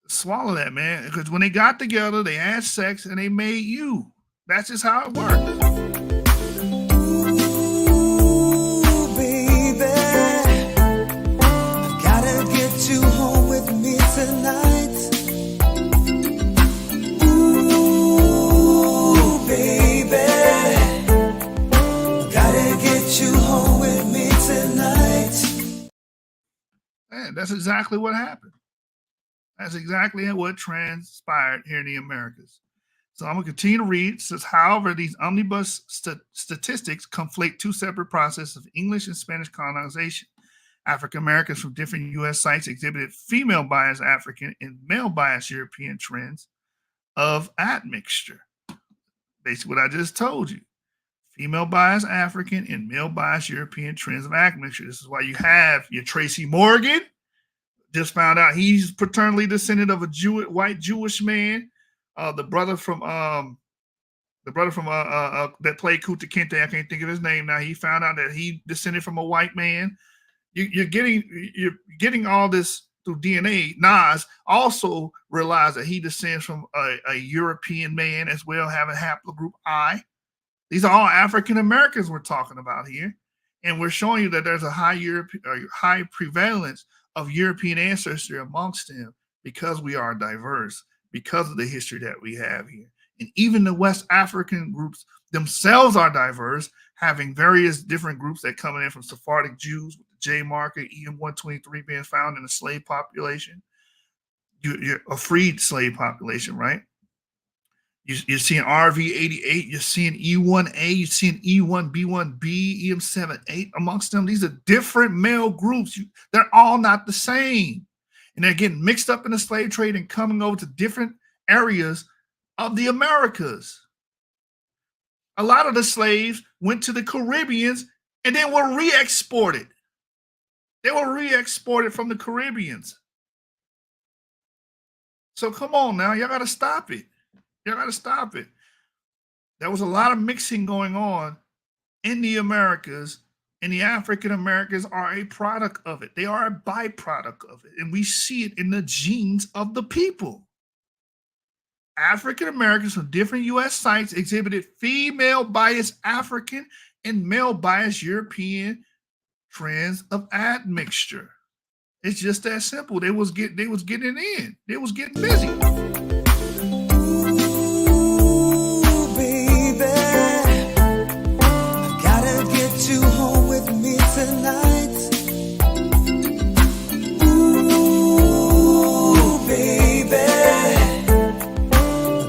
swallow that, man. Because when they got together, they had sex and they made you. That's just how it works. Ooh, baby, I gotta get you home with me tonight. Ooh, baby, I gotta get you home with me tonight. Man, that's exactly what happened. That's exactly what transpired here in the Americas. So I'm going to continue to read. It says, however, these omnibus statistics conflate two separate processes of English and Spanish colonization. African Americans from different U.S. sites exhibited female bias African and male bias European trends of admixture. Basically what I just told you. Female bias African and male bias European trends of admixture. This is why you have your Tracy Morgan. Just found out he's paternally descended of a white Jewish man. The brother from that played Kunta Kinte, I can't think of his name now. He found out that he descended from a white man. You're getting all this through DNA. Nas also realized that he descends from a European man as well, having haplogroup I. These are all African Americans we're talking about here, and we're showing you that there's a high prevalence of European ancestry amongst them because we are diverse. Because of the history that we have here. And even the West African groups themselves are diverse, having various different groups that coming in from Sephardic Jews with the J marker, EM123 being found in the slave population, you're a freed slave population, right? You're seeing RV88, you're seeing E1A, you're seeing E1B1B, EM78 amongst them. These are different male groups. They're all not the same. And they're getting mixed up in the slave trade and coming over to different areas of the Americas. A lot of the slaves went to the Caribbeans and then were re-exported. They were re-exported from the Caribbeans. So come on now, y'all got to stop it. Y'all got to stop it. There was a lot of mixing going on in the Americas, and the African Americans are a product of it. They are a byproduct of it, and we see it in the genes of the people. African Americans from different U.S. sites exhibited female bias African and male bias European trends of admixture. It's just that simple. They was getting in. They was getting busy. You home with me tonight. Ooh, baby,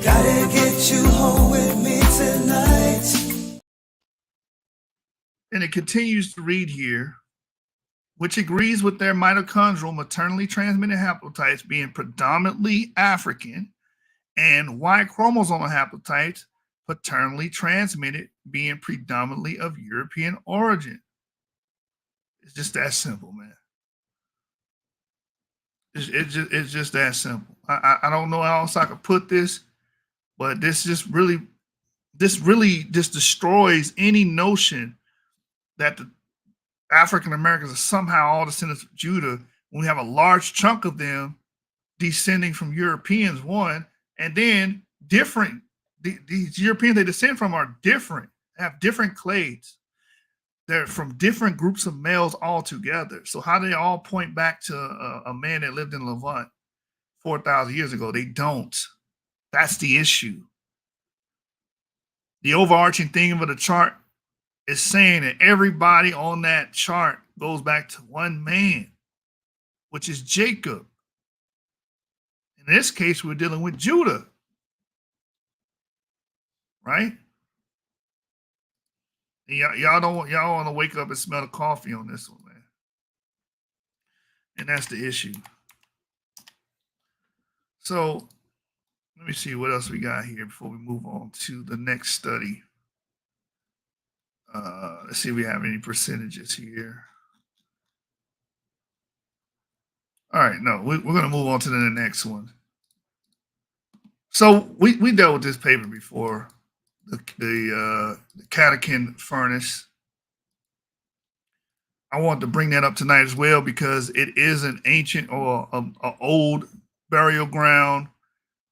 gotta get you home with me tonight. And it continues to read here, which agrees with their mitochondrial maternally transmitted haplotypes being predominantly African and Y chromosomal haplotypes paternally transmitted being predominantly of European origin. It's just that simple, man. It's just that simple. I don't know how else I could put this, but this really just destroys any notion that the African Americans are somehow all descendants of Judah when we have a large chunk of them descending from Europeans, one, and then different. These Europeans they descend from are different, have different clades. They're from different groups of males altogether. So how do they all point back to a man that lived in Levant 4,000 years ago? They don't. That's the issue. The overarching theme of the chart is saying that everybody on that chart goes back to one man, which is Jacob. In this case, we're dealing with Judah. Right? Y'all want to wake up and smell the coffee on this one, man. And that's the issue. So let me see what else we got here before we move on to the next study. Let's see if we have any percentages here. All right, no, we're going to move on to the next one. So we dealt with this paper before. The catechin furnace. I want to bring that up tonight as well because it is an ancient or an old burial ground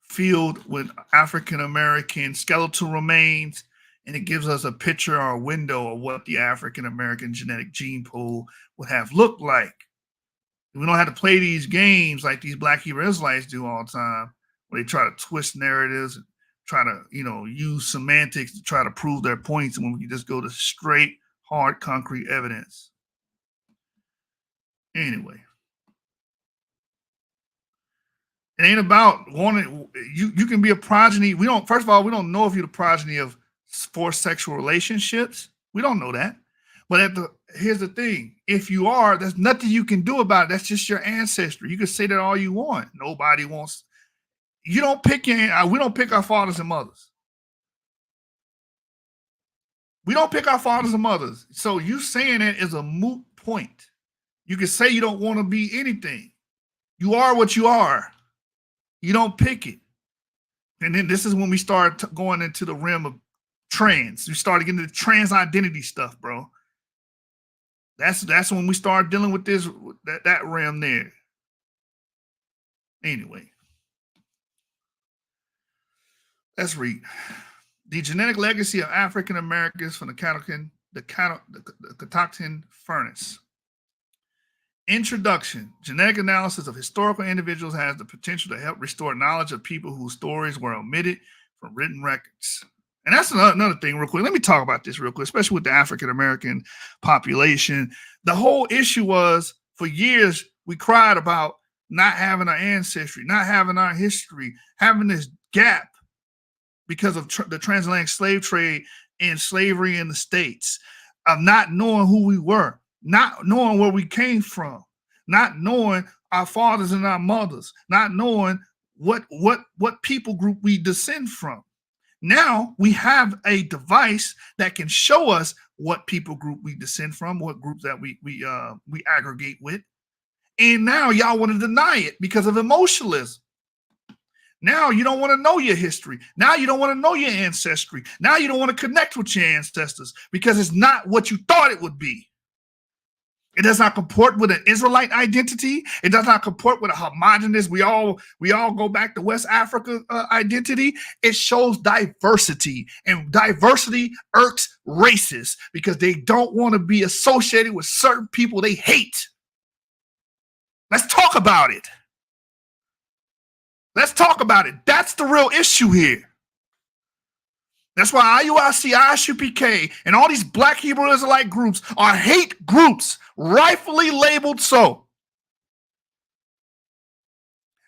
filled with African American skeletal remains, and it gives us a picture or a window of what the African American genetic gene pool would have looked like. We don't have to play these games like these Black Hebrew Israelites do all the time, where they try to twist narratives and try to, use semantics to try to prove their points, and when we can just go to straight, hard, concrete evidence. Anyway, it ain't about wanting. You can be a progeny. First of all, we don't know if you're the progeny of forced sexual relationships. We don't know that. But here's the thing: if you are, there's nothing you can do about it. That's just your ancestry. You can say that all you want. Nobody wants. You don't pick we don't pick our fathers and mothers. We don't pick our fathers and mothers. So you saying it is a moot point. You can say you don't want to be anything. You are what you are. You don't pick it. And then this is when we start going into the realm of trans. We started getting into the trans identity stuff, bro. That's when we start dealing with this that realm there. Anyway. Let's read. The genetic legacy of African Americans from the catechin furnace. Introduction. Genetic analysis of historical individuals has the potential to help restore knowledge of people whose stories were omitted from written records. And that's another thing real quick. Let me talk about this real quick, especially with the African-American population. The whole issue was, for years, we cried about not having our ancestry, not having our history, having this gap because of the transatlantic slave trade and slavery in the States, of not knowing who we were, not knowing where we came from, not knowing our fathers and our mothers, not knowing what people group we descend from. Now we have a device that can show us what people group we descend from, what groups that we aggregate with. And now y'all want to deny it because of emotionalism. Now you don't want to know your history. Now you don't want to know your ancestry. Now you don't want to connect with your ancestors because it's not what you thought it would be. It does not comport with an Israelite identity. It does not comport with a homogenous, we all go back to West Africa identity. It shows diversity, and diversity irks racists because they don't want to be associated with certain people they hate. Let's talk about it. Let's talk about it. That's the real issue here. That's why IUIC, ISUPK, and all these Black Hebrew Israelite groups are hate groups, rightfully labeled so.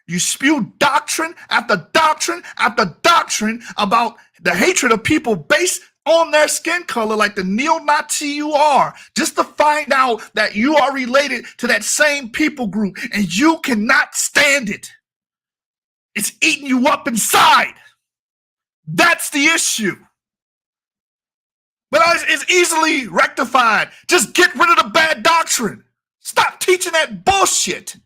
You spew doctrine after doctrine after doctrine about the hatred of people based on their skin color, like the neo-Nazi you are, just to find out that you are related to that same people group, and you cannot stand it. It's eating you up inside. That's the issue. But it's easily rectified. Just get rid of the bad doctrine. Stop teaching that bullshit.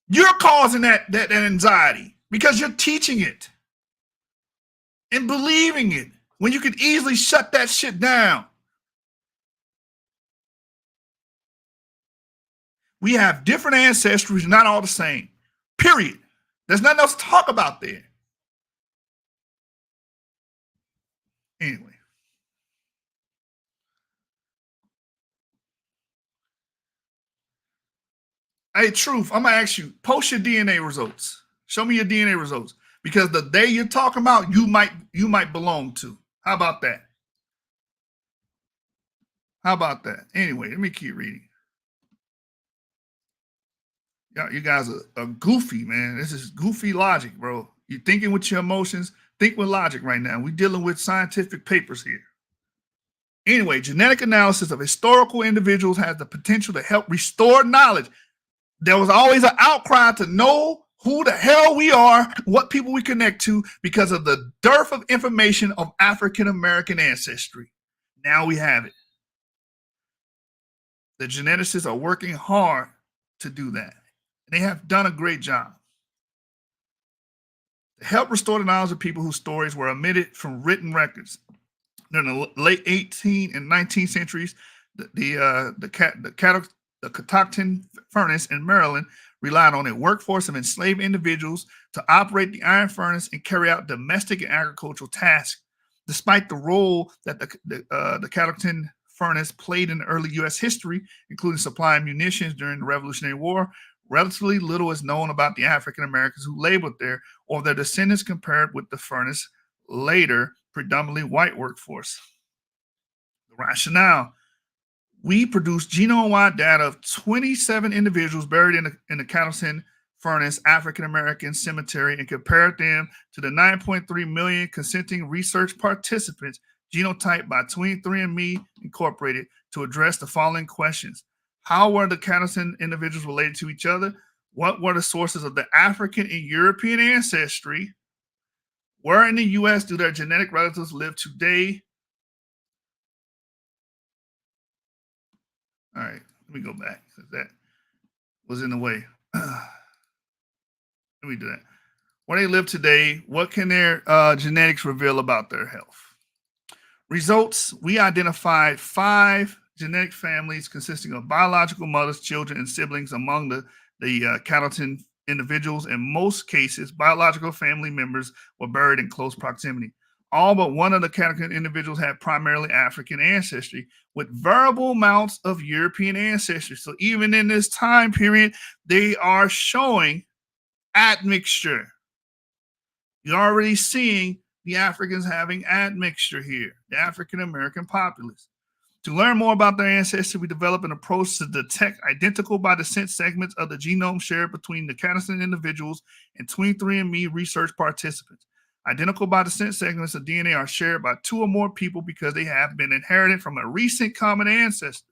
You're causing that anxiety because you're teaching it and believing it when you could easily shut that shit down. We have different ancestries, not all the same. Period. There's nothing else to talk about there. Anyway. Hey, Truth, I'm going to ask you, post your DNA results. Show me your DNA results. Because the day you're talking about, you might belong to. How about that? How about that? Anyway, let me keep reading. You guys are goofy, man. This is goofy logic, bro. You're thinking with your emotions. Think with logic right now. We're dealing with scientific papers here. Anyway, genetic analysis of historical individuals has the potential to help restore knowledge. There was always an outcry to know who the hell we are, what people we connect to, because of the dearth of information of African-American ancestry. Now we have it. The geneticists are working hard to do that. They have done a great job. To help restore the knowledge of people whose stories were omitted from written records. During the late 18th and 19th centuries, the Catoctin furnace in Maryland relied on a workforce of enslaved individuals to operate the iron furnace and carry out domestic and agricultural tasks. Despite the role that the Catoctin furnace played in early U.S. history, including supplying munitions during the Revolutionary War, relatively little is known about the African Americans who labored there or their descendants compared with the furnace later predominantly white workforce. The rationale: we produced genome-wide data of 27 individuals buried in the Catoctin furnace African American cemetery and compared them to the 9.3 million consenting research participants genotyped by 23andMe Incorporated to address the following questions. How were the Catoctin individuals related to each other? What were the sources of the African and European ancestry? Where in the U.S. do their genetic relatives live today? All right, let me go back because that was in the way. Let me do that. Where they live today, what can their genetics reveal about their health? Results: we identified 5 genetic families consisting of biological mothers, children, and siblings among the Catoctin individuals. In most cases, biological family members were buried in close proximity. All but one of the Catoctin individuals had primarily African ancestry with variable amounts of European ancestry. So even in this time period, they are showing admixture. You're already seeing the Africans having admixture here, the African American populace. To learn more about their ancestry, we developed an approach to detect identical by descent segments of the genome shared between the Canison individuals and 23andMe research participants. Identical by descent segments of DNA are shared by two or more people because they have been inherited from a recent common ancestor.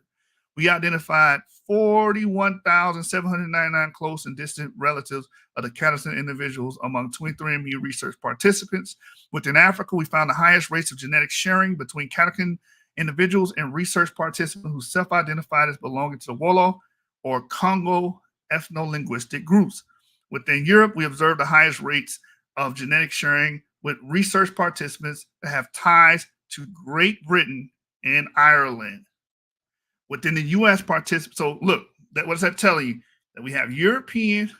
We identified 41,799 close and distant relatives of the Canison individuals among 23andMe research participants. Within Africa, we found the highest rates of genetic sharing between Canison individuals and research participants who self-identified as belonging to the Wolof or Congo ethno-linguistic groups. Within Europe, we observed the highest rates of genetic sharing with research participants that have ties to Great Britain and Ireland. Within the U.S. participants, so look, what does that tell you? That we have European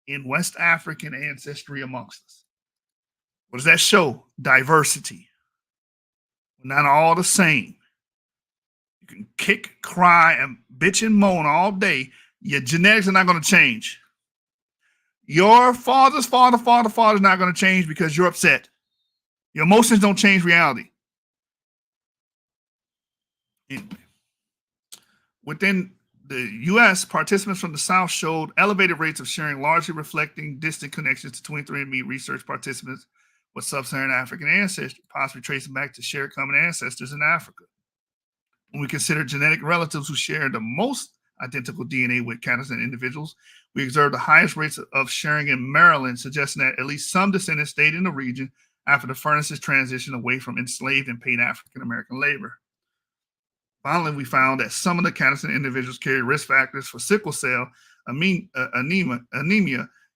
and West African ancestry amongst us. What does that show? Diversity. We're not all the same. You can kick, cry, and bitch and moan all day. Your genetics are not going to change. Your father's is not going to change because you're upset. Your emotions don't change reality. Anyway. Within the U.S., participants from the South showed elevated rates of sharing, largely reflecting distant connections to 23andMe research participants with sub-Saharan African ancestry, possibly tracing back to shared common ancestors in Africa. When we consider genetic relatives who share the most identical DNA with Canison individuals, we observed the highest rates of sharing in Maryland, suggesting that at least some descendants stayed in the region after the furnaces transitioned away from enslaved and paid African American labor. Finally, we found that some of the Canison individuals carry risk factors for sickle cell, anemia,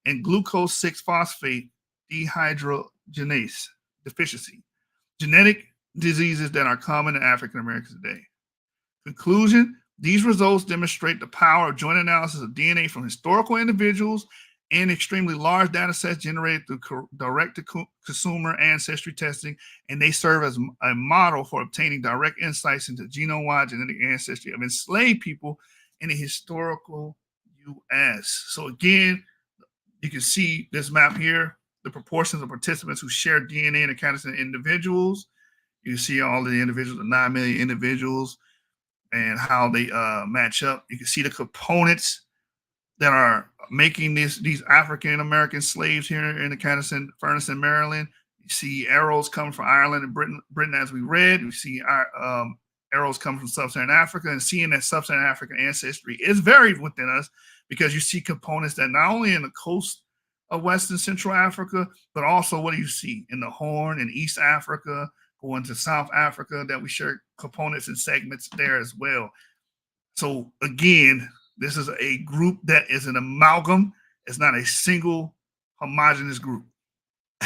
and glucose 6-phosphate dehydrogenase deficiency, genetic diseases that are common in African Americans today. Conclusion, these results demonstrate the power of joint analysis of DNA from historical individuals and extremely large data sets generated through direct-to-consumer ancestry testing, and they serve as a model for obtaining direct insights into genome-wide genetic ancestry of enslaved people in the historical U.S. So again, you can see this map here, the proportions of participants who share DNA in the Canison individuals. You see all of the individuals, the 9 million individuals, and how they match up. You can see the components that are making these African American slaves here in the Canison furnace in Maryland. You see arrows coming from Ireland and Britain, as we read. You see arrows coming from sub-Saharan Africa, and seeing that sub-Saharan African ancestry is varied within us because you see components that not only in the coast of West and Central Africa, but also what do you see in the Horn and East Africa, going to South Africa, that we share components and segments there as well. So again, this is a group that is an amalgam. It's not a single homogeneous group,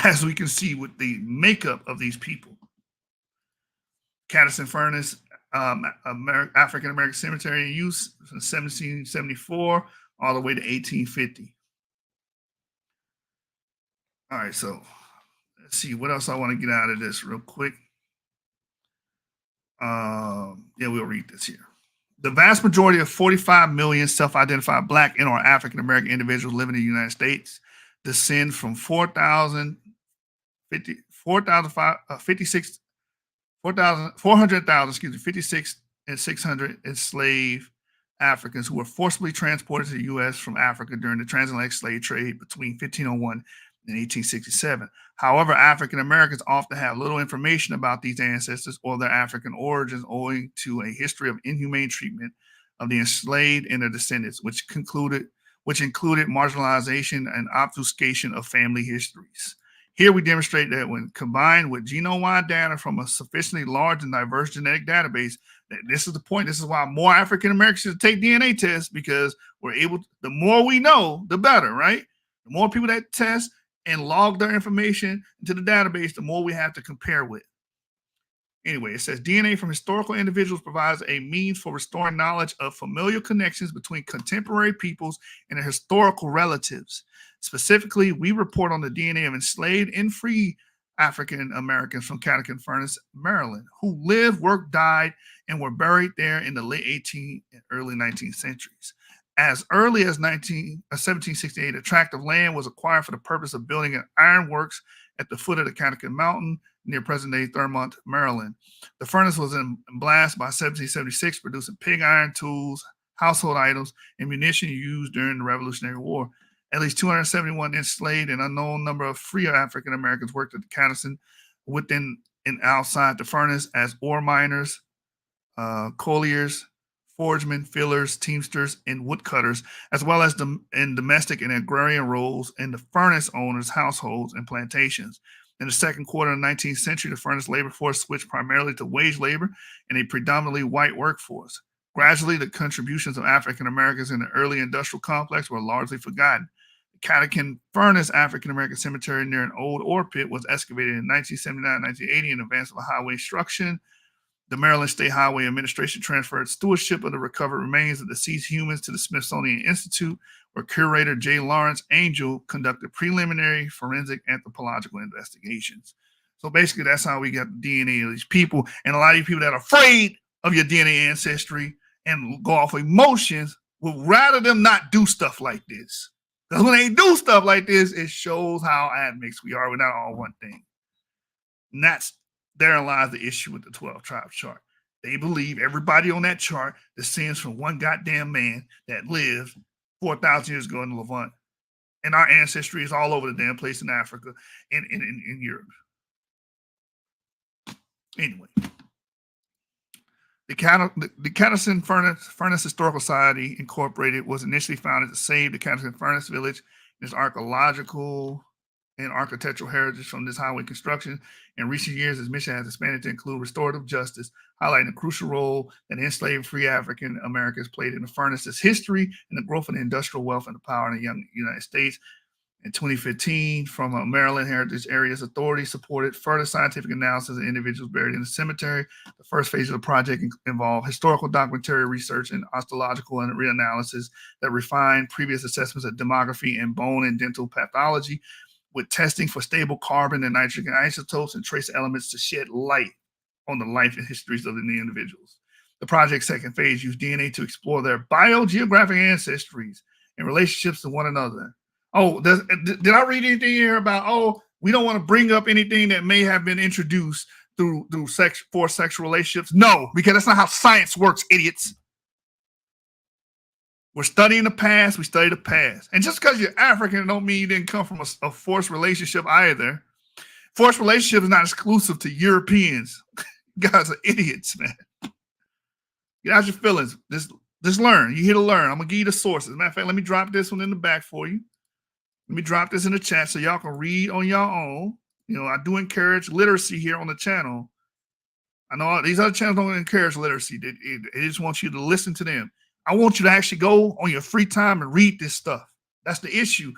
as we can see with the makeup of these people. Canison Furnace, African American Cemetery in use from 1774 all the way to 1850. All right, so let's see what else I want to get out of this real quick. Yeah, we'll read this here. The vast majority of 45 million self-identified Black and or African American individuals living in the United States descend from 400,000 56,600 enslaved Africans who were forcibly transported to the U.S. from Africa during the transatlantic slave trade between 1501 and 1867. However, African Americans often have little information about these ancestors or their African origins, owing to a history of inhumane treatment of the enslaved and their descendants, which included marginalization and obfuscation of family histories. Here we demonstrate that when combined with genome-wide data from a sufficiently large and diverse genetic database, that this is the point. This is why more African Americans should take DNA tests, because we're able to, the more we know, the better, right? The more people that test and log their information into the database, the more we have to compare with. Anyway, it says DNA from historical individuals provides a means for restoring knowledge of familial connections between contemporary peoples and their historical relatives. Specifically, we report on the DNA of enslaved and free African Americans from Canison Furnace, Maryland, who lived, worked, died, and were buried there in the late 18th and early 19th centuries. As early as 1768, a tract of land was acquired for the purpose of building an ironworks at the foot of the Catoctin Mountain near present-day Thurmont, Maryland. The furnace was in blast by 1776, producing pig iron tools, household items, and munitions used during the Revolutionary War. At least 271 enslaved and unknown number of free African Americans worked at the Catoctin within and outside the furnace as ore miners, colliers, forgemen, fillers, teamsters, and woodcutters, as well as in domestic and agrarian roles in the furnace owners' households and plantations. In the second quarter of the 19th century, the furnace labor force switched primarily to wage labor and a predominantly white workforce. Gradually, the contributions of African Americans in the early industrial complex were largely forgotten. The Catoctin Furnace African American Cemetery near an old ore pit was excavated in 1979-1980 in advance of a highway construction. The Maryland State Highway Administration transferred stewardship of the recovered remains of deceased humans to the Smithsonian Institute, where curator J. Lawrence Angel conducted preliminary forensic anthropological investigations. So basically, that's how we got the DNA of these people. And a lot of you people that are afraid of your DNA ancestry and go off emotions would rather them not do stuff like this. Because when they do stuff like this, it shows how admixed we are. We're not all one thing. And therein lies the issue with the 12 tribe chart. They believe everybody on that chart descends from one goddamn man that lived 4,000 years ago in the Levant. And our ancestry is all over the damn place in Africa and in Europe. Anyway, the Catoctin Furnace Historical Society Incorporated was initially founded to save the Catoctin Furnace Village and its archaeological and architectural heritage from this highway construction. In recent years, its mission has expanded to include restorative justice, highlighting the crucial role that enslaved free African Americans played in the furnace's history and the growth of the industrial wealth and the power in the young United States. In 2015, from a Maryland Heritage Areas Authority, supported further scientific analysis of individuals buried in the cemetery. The first phase of the project involved historical documentary research and osteological and reanalysis that refined previous assessments of demography and bone and dental pathology, with testing for stable carbon and nitrogen isotopes and trace elements to shed light on the life and histories of the individuals. The project's second phase used DNA to explore their biogeographic ancestries and relationships to one another. Oh, did I read anything here about, we don't want to bring up anything that may have been introduced through forced sexual relationships? No, because that's not how science works, idiots. We're studying the past, we study the past. And just because you're African don't mean you didn't come from a forced relationship either. Forced relationship is not exclusive to Europeans. You guys are idiots, man. Get out your feelings. Just learn. You're here to learn. I'm going to give you the sources. Matter of fact, let me drop this one in the back for you. Let me drop this in the chat so y'all can read on your own. You know, I do encourage literacy here on the channel. I know these other channels don't encourage literacy. They just want you to listen to them. I want you to actually go on your free time and read this stuff. That's the issue.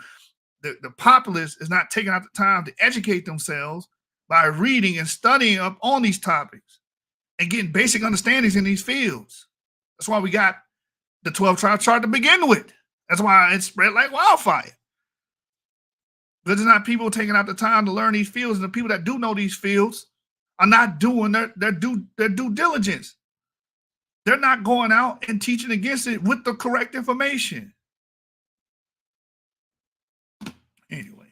The populace is not taking out the time to educate themselves by reading and studying up on these topics and getting basic understandings in these fields. That's why we got the 12 tribe chart to begin with. That's why it's spread like wildfire. Because there's not people taking out the time to learn these fields, and the people that do know these fields are not doing their due diligence. They're not going out and teaching against it with the correct information. Anyway,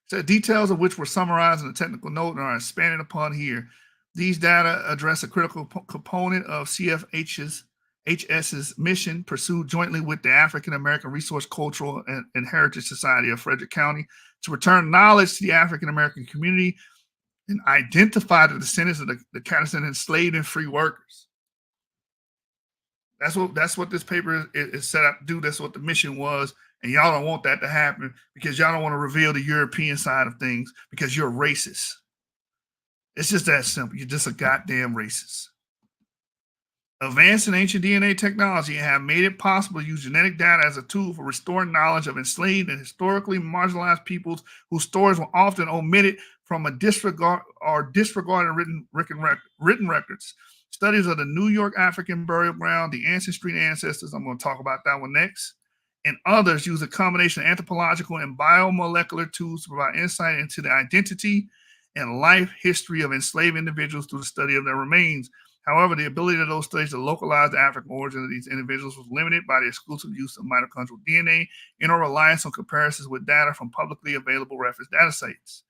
so details of which were summarized in a technical note and are expanded upon here. These data address a critical component of CFH's mission pursued jointly with the African American Resource Cultural and Heritage Society of Frederick County to return knowledge to the African American community and identify the descendants of the Catoctin enslaved and free workers. That's what this paper is set up to do. That's what the mission was. And y'all don't want that to happen because y'all don't want to reveal the European side of things because you're racist. It's just that simple. You're just a goddamn racist. Advanced in ancient DNA technology have made it possible to use genetic data as a tool for restoring knowledge of enslaved and historically marginalized peoples whose stories were often omitted from a disregarded written records. Studies of the New York African burial ground, the ancestry and ancestors, I'm going to talk about that one next, and others use a combination of anthropological and biomolecular tools to provide insight into the identity and life history of enslaved individuals through the study of their remains. However, the ability of those studies to localize the African origin of these individuals was limited by the exclusive use of mitochondrial DNA and or reliance on comparisons with data from publicly available reference data sites.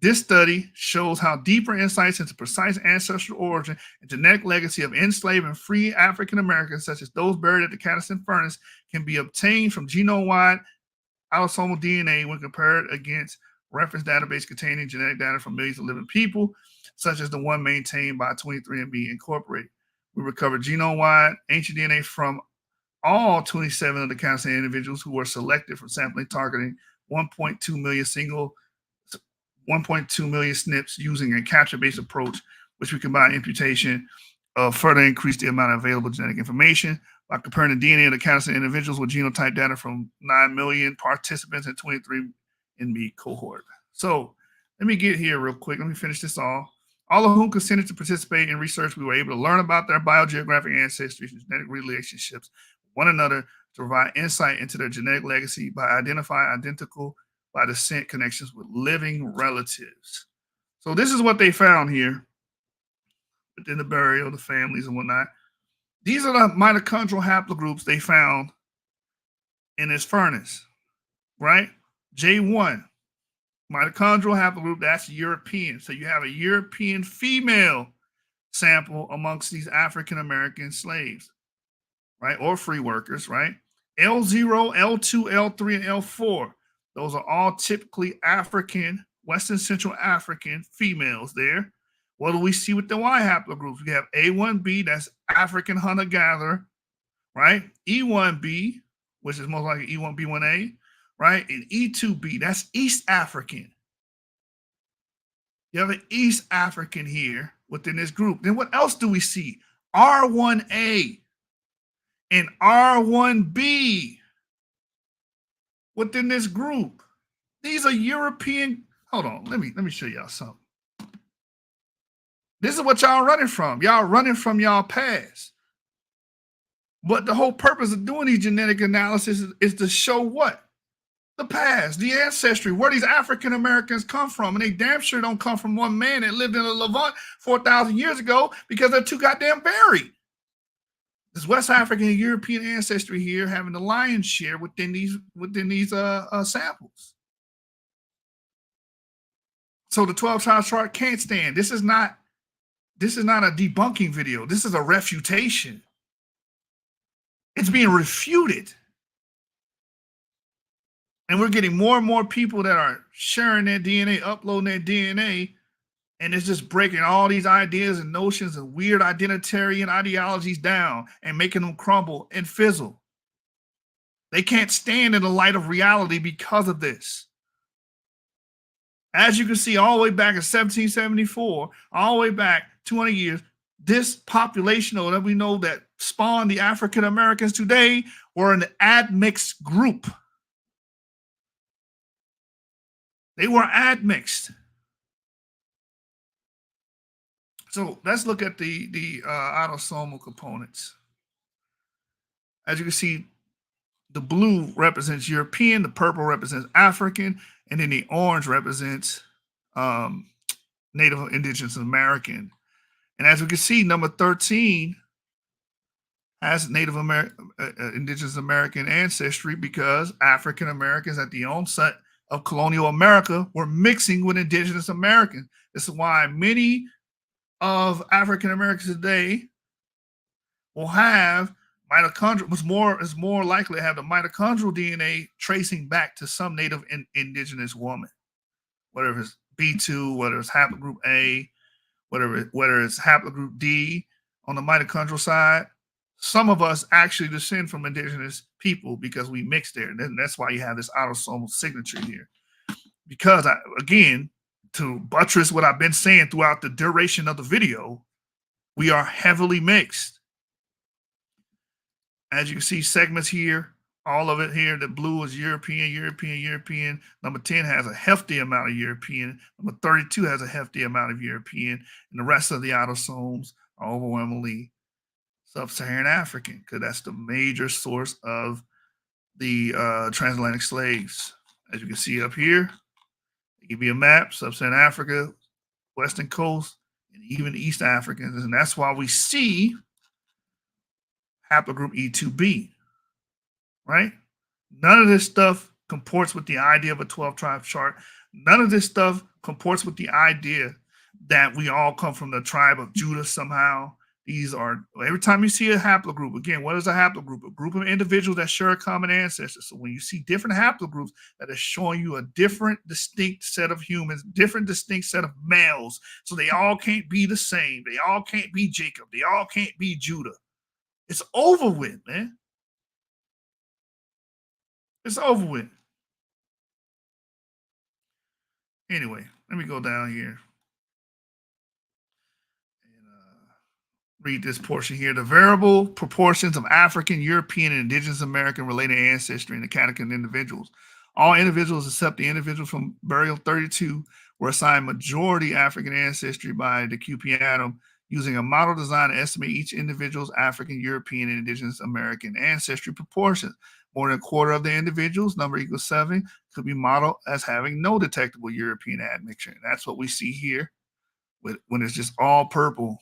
This study shows how deeper insights into precise ancestral origin and genetic legacy of enslaved and free African Americans, such as those buried at the Caddison Furnace, can be obtained from genome-wide autosomal DNA when compared against reference database containing genetic data from millions of living people, such as the one maintained by 23andMe Incorporated. We recovered genome-wide ancient DNA from all 27 of the Caddison individuals who were selected from sampling targeting 1.2 million 1.2 million SNPs using a capture-based approach, which we combine imputation further increase the amount of available genetic information by comparing the DNA of the Caddison individuals with genotype data from 9 million participants in 23andMe cohort. So let me get here real quick. Let me finish this off. All of whom consented to participate in research, we were able to learn about their biogeographic ancestry and genetic relationships with one another to provide insight into their genetic legacy by identifying identical by descent connections with living relatives. So this is what they found here within the burial, the families and whatnot. These are the mitochondrial haplogroups they found in this furnace, right? J1, mitochondrial haplogroup, that's European. So you have a European female sample amongst these African-American slaves, right? Or free workers, right? L0, L2, L3, and L4. Those are all typically African, Western Central African females there. What do we see with the Y haplogroups? We have A1B, that's African hunter-gatherer, right? E1B, which is most likely E1B1A, right? And E2B, that's East African. You have an East African here within this group. Then what else do we see? R1A and R1B within this group. These are European. Hold on, let me show y'all something. This is what y'all running from. Y'all running from y'all past. But the whole purpose of doing these genetic analysis is to show what? The past, the ancestry, where these African Americans come from. And they damn sure don't come from one man that lived in a Levant 4,000 years ago because they're too goddamn buried. This West African and European ancestry here having the lion's share within these samples. So the 12 tribe chart can't stand. This is not a debunking video. This is a refutation. It's being refuted. And we're getting more and more people that are sharing their DNA, uploading their DNA, and it's just breaking all these ideas and notions and weird identitarian ideologies down and making them crumble and fizzle. They can't stand in the light of reality because of this. As you can see, all the way back in 1774, all the way back 200 years, this population that we know that spawned the African Americans today were an admixed group. They were admixed. So let's look at the autosomal components. As you can see, the blue represents European, the purple represents African, and then the orange represents Native Indigenous American. And as we can see, number 13 has Native Indigenous American ancestry because African Americans at the onset of colonial America were mixing with Indigenous Americans. This is why many of African Americans today will have mitochondrial, is more likely to have the mitochondrial DNA tracing back to some Native Indigenous woman, whether it's B2, whether it's haplogroup A, whether it's haplogroup D on the mitochondrial side. Some of us actually descend from Indigenous people because we mixed there. And that's why you have this autosomal signature here. Because, again, to buttress what I've been saying throughout the duration of the video, we are heavily mixed. As you can see, segments here, all of it here, the blue is European, European, European. Number 10 has a hefty amount of European. Number 32 has a hefty amount of European. And the rest of the autosomes are overwhelmingly Sub-Saharan African, because that's the major source of the transatlantic slaves. As you can see up here, they give you a map, Sub-Saharan Africa, Western coast, and even East Africans. And that's why we see haplogroup E2B, right? None of this stuff comports with the idea of a 12-tribe chart. None of this stuff comports with the idea that we all come from the tribe of Judah somehow. These are, every time you see a haplogroup, again, what is a haplogroup? A group of individuals that share a common ancestor. So when you see different haplogroups, that is showing you a different, distinct set of humans, different, distinct set of males. So they all can't be the same. They all can't be Jacob. They all can't be Judah. It's over with, man. It's over with. Anyway, let me go down here and read this portion here. The variable proportions of African, European, and Indigenous American related ancestry in the catechist individuals. All individuals except the individuals from burial 32 were assigned majority African ancestry by the QP Atom using a model designed to estimate each individual's African, European, and Indigenous American ancestry proportions. More than a quarter of the individuals, number equals 7, could be modeled as having no detectable European admixture. And that's what we see here when it's just all purple.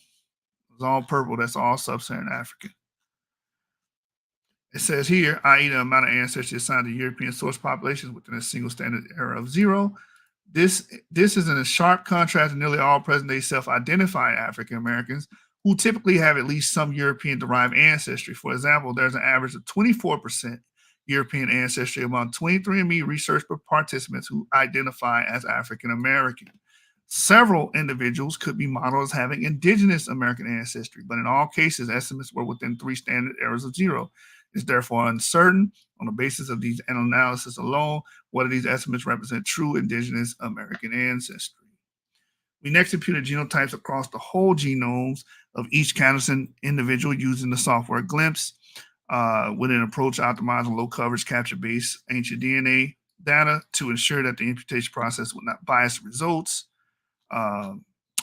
It's all purple. That's all sub-Saharan African. It says here, i.e. the amount of ancestry assigned to European source populations within a single standard error of 0. This is in a sharp contrast to nearly all present-day self-identified African Americans who typically have at least some European-derived ancestry. For example, there's an average of 24% European ancestry among 23andMe research participants who identify as African American. Several individuals could be modeled as having indigenous American ancestry, but in all cases, estimates were within 3 standard errors of 0. It's therefore uncertain, on the basis of these analysis alone, whether these estimates represent true indigenous American ancestry. We next imputed genotypes across the whole genomes of each Canderson individual using the software Glimpse with an approach optimized on low coverage capture-based ancient DNA data to ensure that the imputation process would not bias the results. How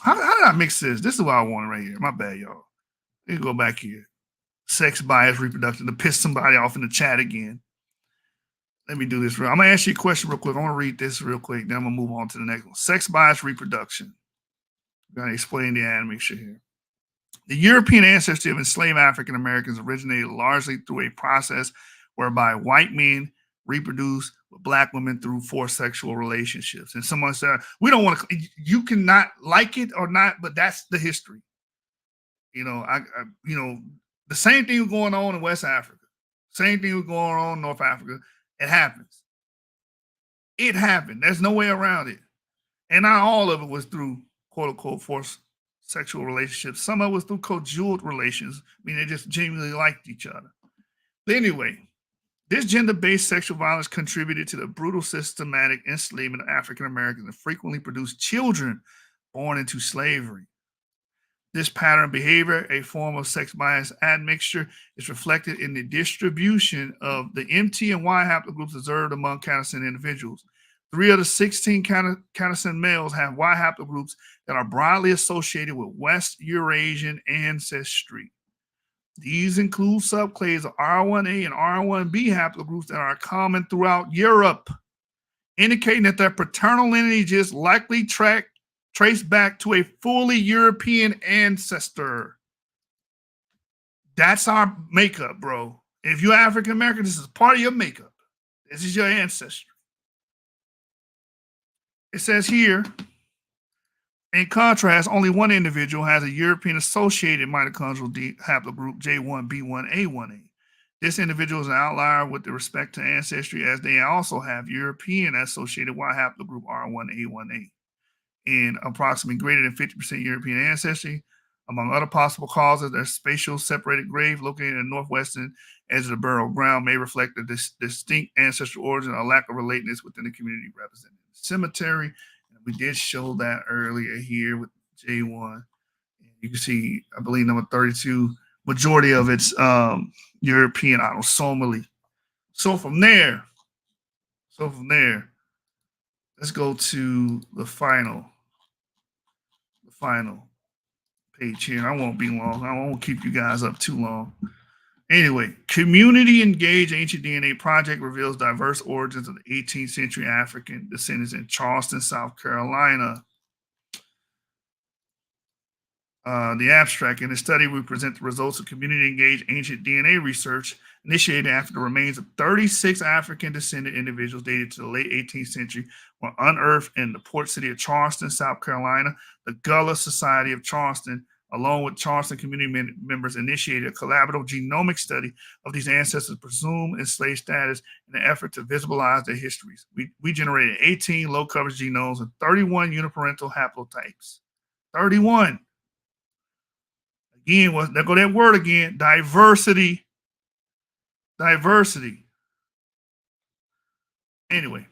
did I mix this? This is what I wanted right here. My bad, y'all. Let me go back here. Sex bias reproduction, to piss somebody off in the chat again. Let me do this real. I'm going to ask you a question real quick. I'm going to read this real quick. Then I'm going to move on to the next one. Sex bias reproduction. I'm going to explain the animation here. The European ancestry of enslaved African Americans originated largely through a process whereby white men reproduce with black women through forced sexual relationships. And someone said, we don't want to, you cannot like it or not, but that's the history. You know, the same thing was going on in West Africa. Same thing was going on in North Africa. It happens. It happened. There's no way around it. And not all of it was through quote unquote forced sexual relationships. Some of it was through conjugal relations. I mean, they just genuinely liked each other. But anyway, this gender-based sexual violence contributed to the brutal systematic enslavement of African Americans and frequently produced children born into slavery. This pattern of behavior, a form of sex bias admixture, is reflected in the distribution of the MT and Y haplogroups observed among Canderson individuals. 3 of the 16 Canderson males have Y haplogroups that are broadly associated with West Eurasian ancestry. These include subclades of R1A and R1B haplogroups that are common throughout Europe, indicating that their paternal lineages likely trace back to a fully European ancestor. That's our makeup, bro. If you're African American, this is part of your makeup. This is your ancestry. It says here, in contrast, only one individual has a European associated mitochondrial haplogroup J1B1A1A. This individual is an outlier with respect to ancestry, as they also have European associated Y haplogroup R1A1A. And approximately greater than 50% European ancestry. Among other possible causes, their spatial separated grave located in the northwestern edge of the burial ground may reflect a distinct ancestral origin or lack of relatedness within the community represented in the cemetery. And we did show that earlier here with J1. You can see, I believe, number 32, majority of it's European autosomally. So from there, let's go to the final page here. I won't be long. I won't keep you guys up too long. Anyway, community engaged ancient DNA project reveals diverse origins of the 18th century African descendants in Charleston, South Carolina. The abstract. In the study, we present the results of community-engaged ancient DNA research initiated after the remains of 36 African-descended individuals dated to the late 18th century were unearthed in the port city of Charleston, South Carolina. The Gullah Society of Charleston, along with Charleston community members, initiated a collaborative genomic study of these ancestors' presumed enslaved status in an effort to visibilize their histories. We generated 18 low-coverage genomes and 31 uniparental haplotypes. 31. Again, there go that word again, diversity. Diversity. Anyway,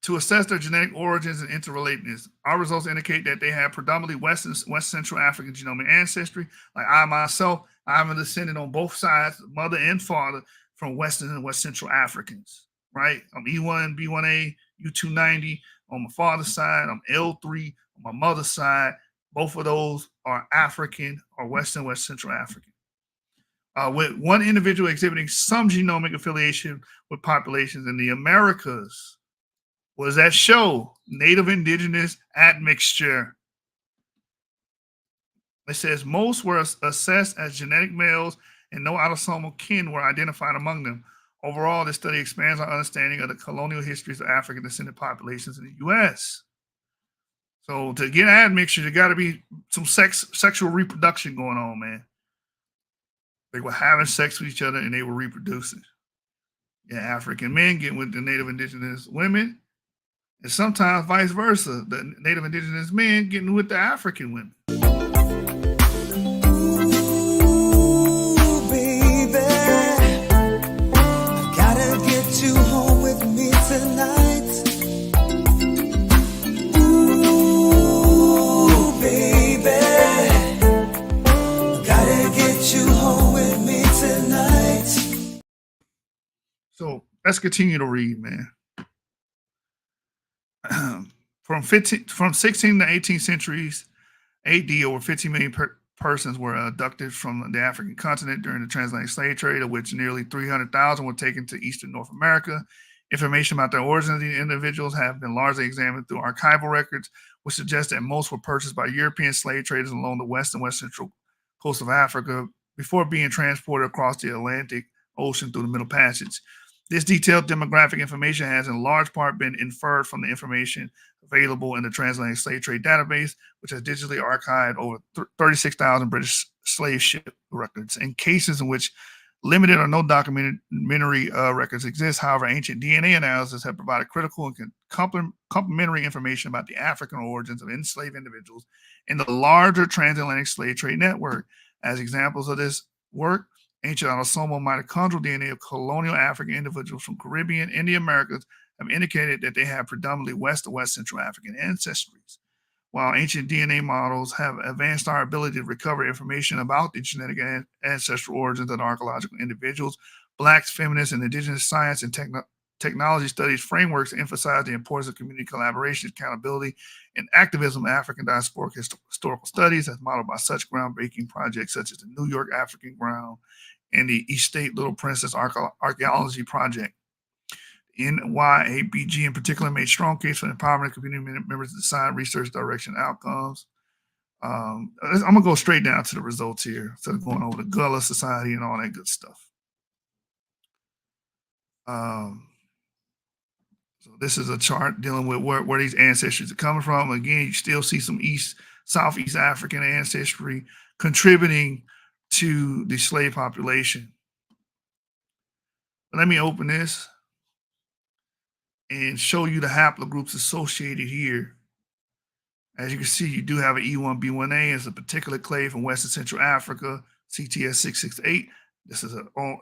to assess their genetic origins and interrelatedness, our results indicate that they have predominantly West Central African genomic ancestry. Like I myself, I'm a descendant on both sides, mother and father, from Western and West Central Africans, right? I'm E1, B1A, U290 on my father's side. I'm L3 on my mother's side. Both of those are African or Western West Central African. With one individual exhibiting some genomic affiliation with populations in the Americas. What does that show? Native indigenous admixture. It says most were assessed as genetic males and no autosomal kin were identified among them. Overall, this study expands our understanding of the colonial histories of African descended populations in the U.S. So to get admixture, there got to be some sexual reproduction going on, man. They were having sex with each other and they were reproducing. Yeah, African men getting with the native indigenous women, and sometimes vice versa, the native indigenous men getting with the African women. Ooh, baby, I gotta get you home with me tonight. Ooh, baby, gotta get you home with me tonight. So let's continue to read, man. From 16 to 18th centuries AD, over 15 million persons were abducted from the African continent during the transatlantic slave trade, of which nearly 300,000 were taken to Eastern North America. Information about the origins of these individuals have been largely examined through archival records, which suggest that most were purchased by European slave traders along the west and west central coast of Africa before being transported across the Atlantic Ocean through the Middle Passage. This detailed demographic information has in large part been inferred from the information available in the Transatlantic Slave Trade Database, which has digitally archived over 36,000 British slave ship records. In cases in which limited or no documentary records exist, however, ancient DNA analysis have provided critical and complementary information about the African origins of enslaved individuals in the larger transatlantic slave trade network. As examples of this work, ancient autosomal mitochondrial DNA of colonial African individuals from Caribbean and the Americas have indicated that they have predominantly West to West Central African ancestries. While ancient DNA models have advanced our ability to recover information about the genetic ancestral origins of archaeological individuals, Blacks, feminists, and indigenous science and technology studies frameworks emphasize the importance of community collaboration, accountability, and activism of African diasporic historical studies as modeled by such groundbreaking projects such as the New York African Ground and the East State Little Princess Archaeology Project. NYABG in particular made strong case for empowerment of community members to decide research direction outcomes. I'm going to go straight down to the results here instead of going over the Gullah Society and all that good stuff. So this is a chart dealing with where these ancestries are coming from. Again, you still see some Southeast African ancestry contributing to the slave population. Let me open this and show you the haplogroups associated here. As you can see, you do have an E1B1A as a particular clade from West and Central Africa, CTS668. This is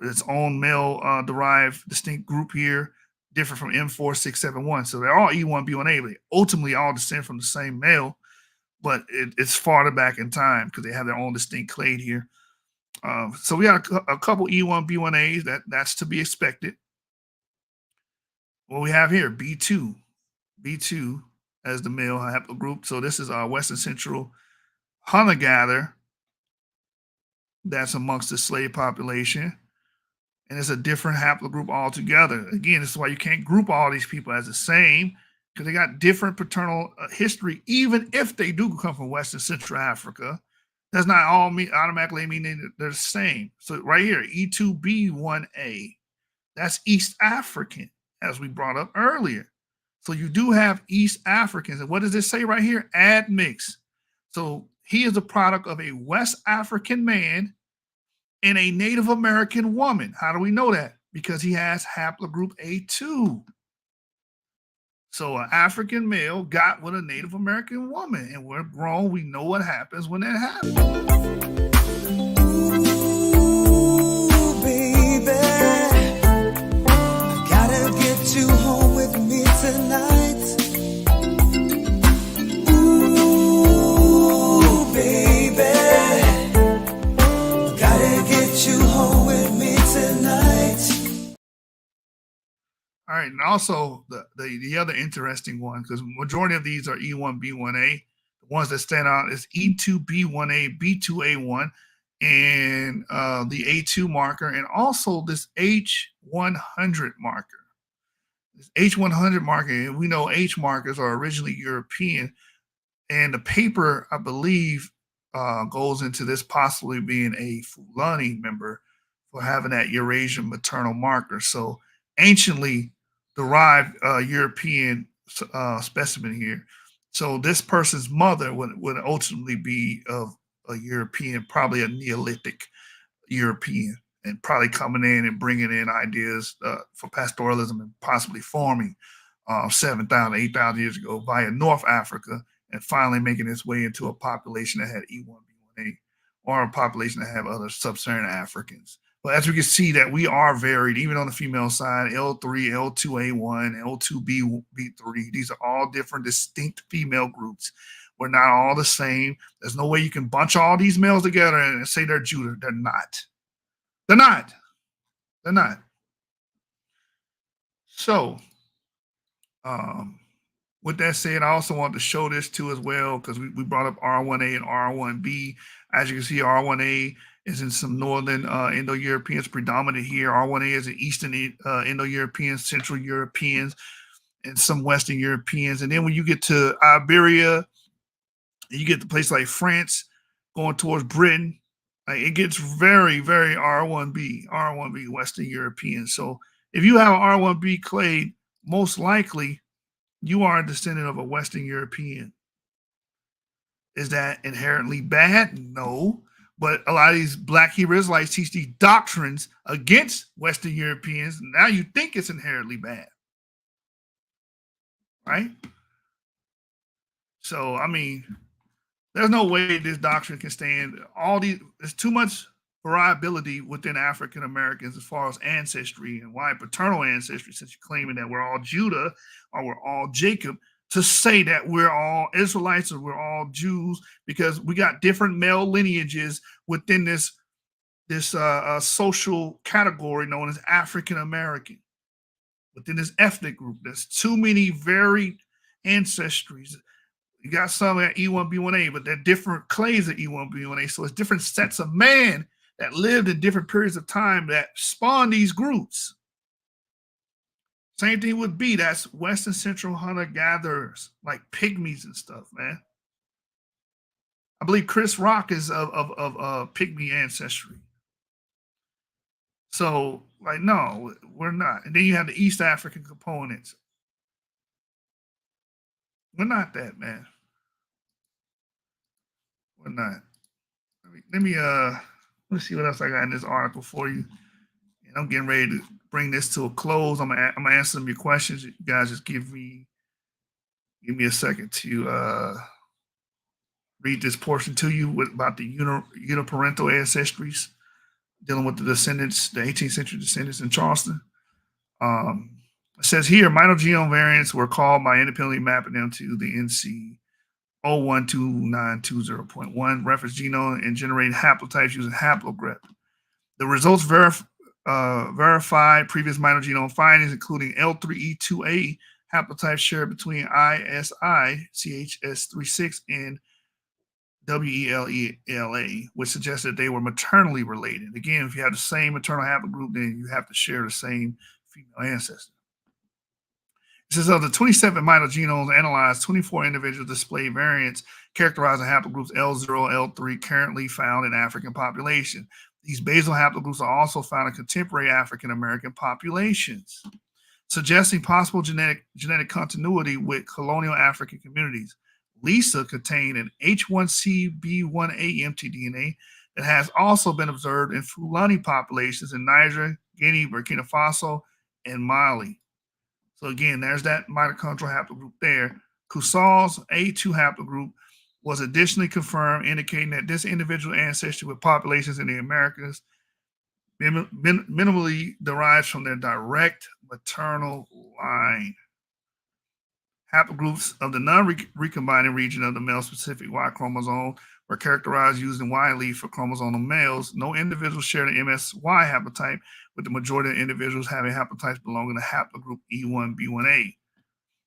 its own male-derived distinct group here, different from M4671. So they're all E1B1A, but they ultimately all descend from the same male, but it's farther back in time because they have their own distinct clade here. So we got a couple E1B1As that's to be expected. What we have here, B2 as the male haplogroup. So this is our Western Central hunter-gatherer that's amongst the slave population. And it's a different haplogroup altogether. Again, this is why you can't group all these people as the same, because they got different paternal history, even if they do come from West and Central Africa. Does not all automatically mean they're the same. So right here, E2B1A, that's East African, as we brought up earlier. So you do have East Africans. And what does it say right here? Admix. So he is a product of a West African man and a Native American woman. How do we know that? Because he has haplogroup A2. So an African male got with a Native American woman, and we're grown. We know what happens when that happens. Ooh, baby, I gotta get you home with me tonight. Ooh, baby, I gotta get you home with me tonight. All right, and also the other interesting one, because majority of these are E1B1A. The ones that stand out is E2B1A, B2A1, and the A2 marker, and also this H100 marker. This H100 marker, and we know H markers are originally European, and the paper, I believe, goes into this possibly being a Fulani member for having that Eurasian maternal marker. So anciently derived European specimen here. So this person's mother would ultimately be of a European, probably a Neolithic European, and probably coming in and bringing in ideas for pastoralism and possibly farming 7,000, 8,000 years ago via North Africa, and finally making its way into a population that had E1B1A or a population that have other sub-Saharan Africans. But as we can see that we are varied, even on the female side, L3, L2A1, L2B3. These are all different, distinct female groups. We're not all the same. There's no way you can bunch all these males together and say they're Judah. They're not. They're not. They're not. So, with that said, I also want to show this too as well, because we brought up R1A and R1B. As you can see, R1A is in some northern Indo-Europeans predominant here. R1A is in Eastern Indo-Europeans, Central Europeans, and some Western Europeans. And then when you get to Iberia, you get to places like France, going towards Britain, like it gets very, very R1B, Western European. So if you have an R1B clade, most likely you are a descendant of a Western European. Is that inherently bad? No. But a lot of these Black Hebrew Israelites teach these doctrines against Western Europeans. Now you think it's inherently bad. Right? So, I mean, there's no way this doctrine can stand. There's too much variability within African Americans as far as ancestry and why paternal ancestry, since you're claiming that we're all Judah or we're all Jacob, to say that we're all Israelites or we're all Jews, because we got different male lineages within this social category known as African American. Within this ethnic group, there's too many varied ancestries. You got some at E1B1A, but they're different clades at E1B1A. So it's different sets of man that lived in different periods of time that spawned these groups. Same thing with B. That's Western Central hunter-gatherers, like pygmies and stuff, man. I believe Chris Rock is of pygmy ancestry. So, like, no, we're not. And then you have the East African components. We're not that, man. We're not. Let's see what else I got in this article for you. And I'm getting ready to bring this to a close. I'm gonna answer some of your questions. You guys just give me a second to read this portion to you about the uniparental ancestries, dealing with the descendants, the 18th century descendants in Charleston. It says here, minor genome variants were called by independently mapping them to the NC 012920.1 reference genome and generating haplotypes using haplograph. The results verified previous minor genome findings, including L3E2A haplotypes shared between ISI, CHS36, and WELELA, which suggests that they were maternally related. Again, if you have the same maternal haplogroup, then you have to share the same female ancestor. It says of the 27 mitogenomes analyzed, 24 individuals display variants characterizing haplogroups L0, L3 currently found in African population. These basal haplogroups are also found in contemporary African American populations, suggesting possible genetic continuity with colonial African communities. Lisa contained an H1CB1A mtDNA that has also been observed in Fulani populations in Niger, Guinea, Burkina Faso, and Mali. So again, there's that mitochondrial haplogroup there. Cousal's A2 haplogroup was additionally confirmed, indicating that this individual ancestry with populations in the Americas minimally derives from their direct maternal line. Haplogroups of the non-recombining region of the male-specific Y chromosome were characterized using Y leaf for chromosomal males. No individuals share the MSY haplotype, with the majority of individuals having haplotypes belonging to haplogroup E1B1A.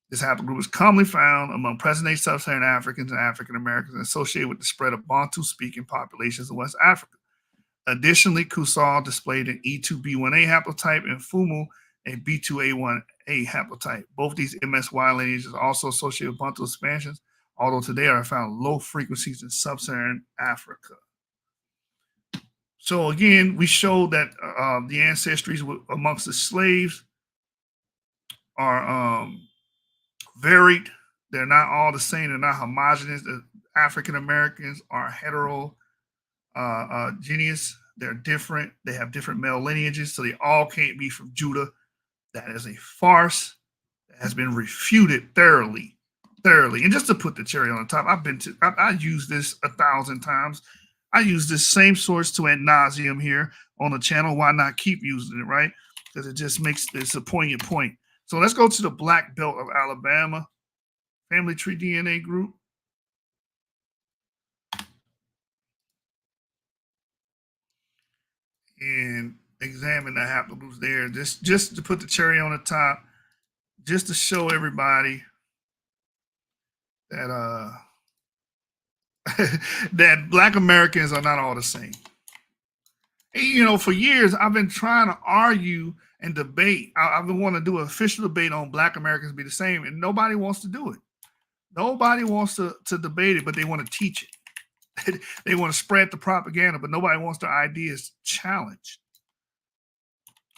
This haplogroup is commonly found among present-day sub-Saharan Africans and African Americans and associated with the spread of Bantu-speaking populations in West Africa. Additionally, Kusal displayed an E2B1A haplotype and Fumu a B2A1A haplotype. Both these MSY lineages are also associated with Bantu expansions, although today are found low frequencies in sub-Saharan Africa. So again, we showed that the ancestries amongst the slaves are varied. They're not all the same. They're not homogeneous. The African Americans are heterogeneous. They're different. They have different male lineages, so they all can't be from Judah. That is a farce that has been refuted thoroughly. And just to put the cherry on the top, I used this 1,000 times. I use this same source to ad nauseum here on the channel. Why not keep using it, right? Because it just it's a poignant point. So let's go to the Black Belt of Alabama family tree DNA group. And examine the haplogroups there. Just to put the cherry on the top, just to show everybody that that Black Americans are not all the same. You know, for years I've been trying to argue and debate. I've been wanting to do an official debate on Black Americans be the same, and nobody wants to do it. Nobody wants to debate it, but they want to teach it. They want to spread the propaganda, but nobody wants their ideas challenged.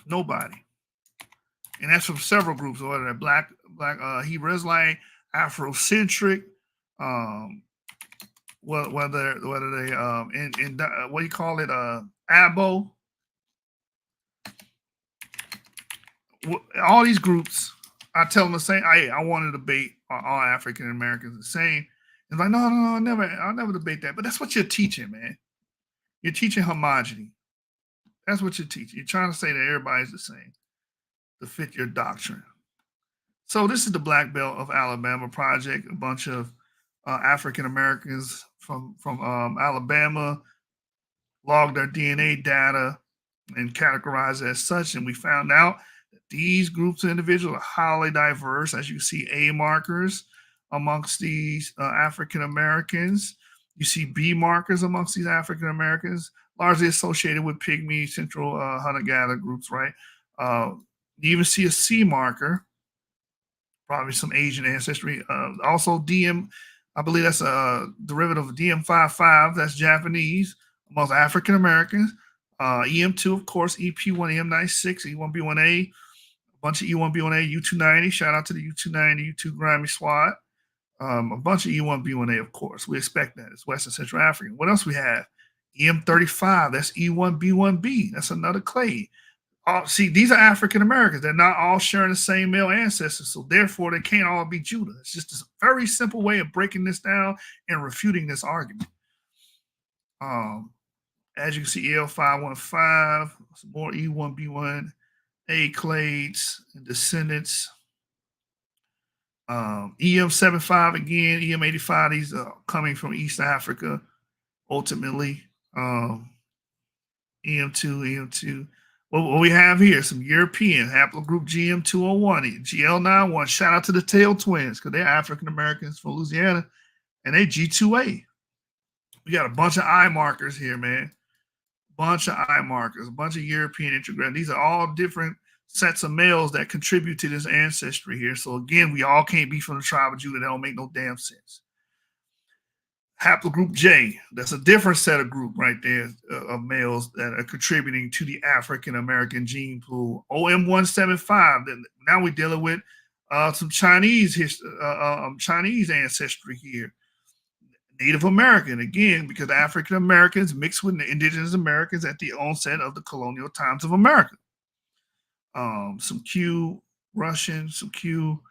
Nobody. And that's from several groups, whether they're Black Hebrew Israelite, Afrocentric, whether they in what do you call it, Abo. All these groups, I tell them the same. I want to debate all African Americans the same. It's like, no, I'll never debate that. But that's what you're teaching, man. You're teaching homogeny. That's what you're teaching. You're trying to say that everybody's the same to fit your doctrine. So this is the Black Belt of Alabama project. A bunch of African Americans from Alabama logged their DNA data and categorized as such. And we found out that these groups of individuals are highly diverse. As you see, A markers amongst these African Americans. You see B markers amongst these African Americans, largely associated with Pygmy, Central hunter-gatherer groups, right? You even see a C marker, probably some Asian ancestry. Also DM, I believe that's a derivative of DM55, that's Japanese, amongst African Americans. EM2, of course, EP1, EM96, E1B1A, a bunch of E1B1A, U290, shout out to the U290, U2 Grimy SWAT. A bunch of E1B1A, of course. We expect that. It's Western Central African. What else we have? EM35, that's E1B1B. That's another clade. See, these are African Americans. They're not all sharing the same male ancestors, so therefore they can't all be Judah. It's just a very simple way of breaking this down and refuting this argument. As you can see, EL515, some more E1B1A clades and descendants. EM75 again, EM85, these are coming from East Africa, ultimately. EM2. What we have here, some European haplogroup GM201, GL91. Shout out to the Tail Twins, because they're African Americans from Louisiana, and they G2A. We got a bunch of eye markers here, man. Bunch of eye markers, a bunch of European intrograms. These are all different sets of males that contribute to this ancestry here. So again, we all can't be from the tribe of Judah. That don't make no damn sense. Haplogroup J, that's a different set of group right there of males that are contributing to the African American gene pool. OM175. Now we're dealing with some Chinese ancestry here. Native American, again, because African Americans mixed with the indigenous Americans at the onset of the colonial times of America. Some Q Russian, some Q,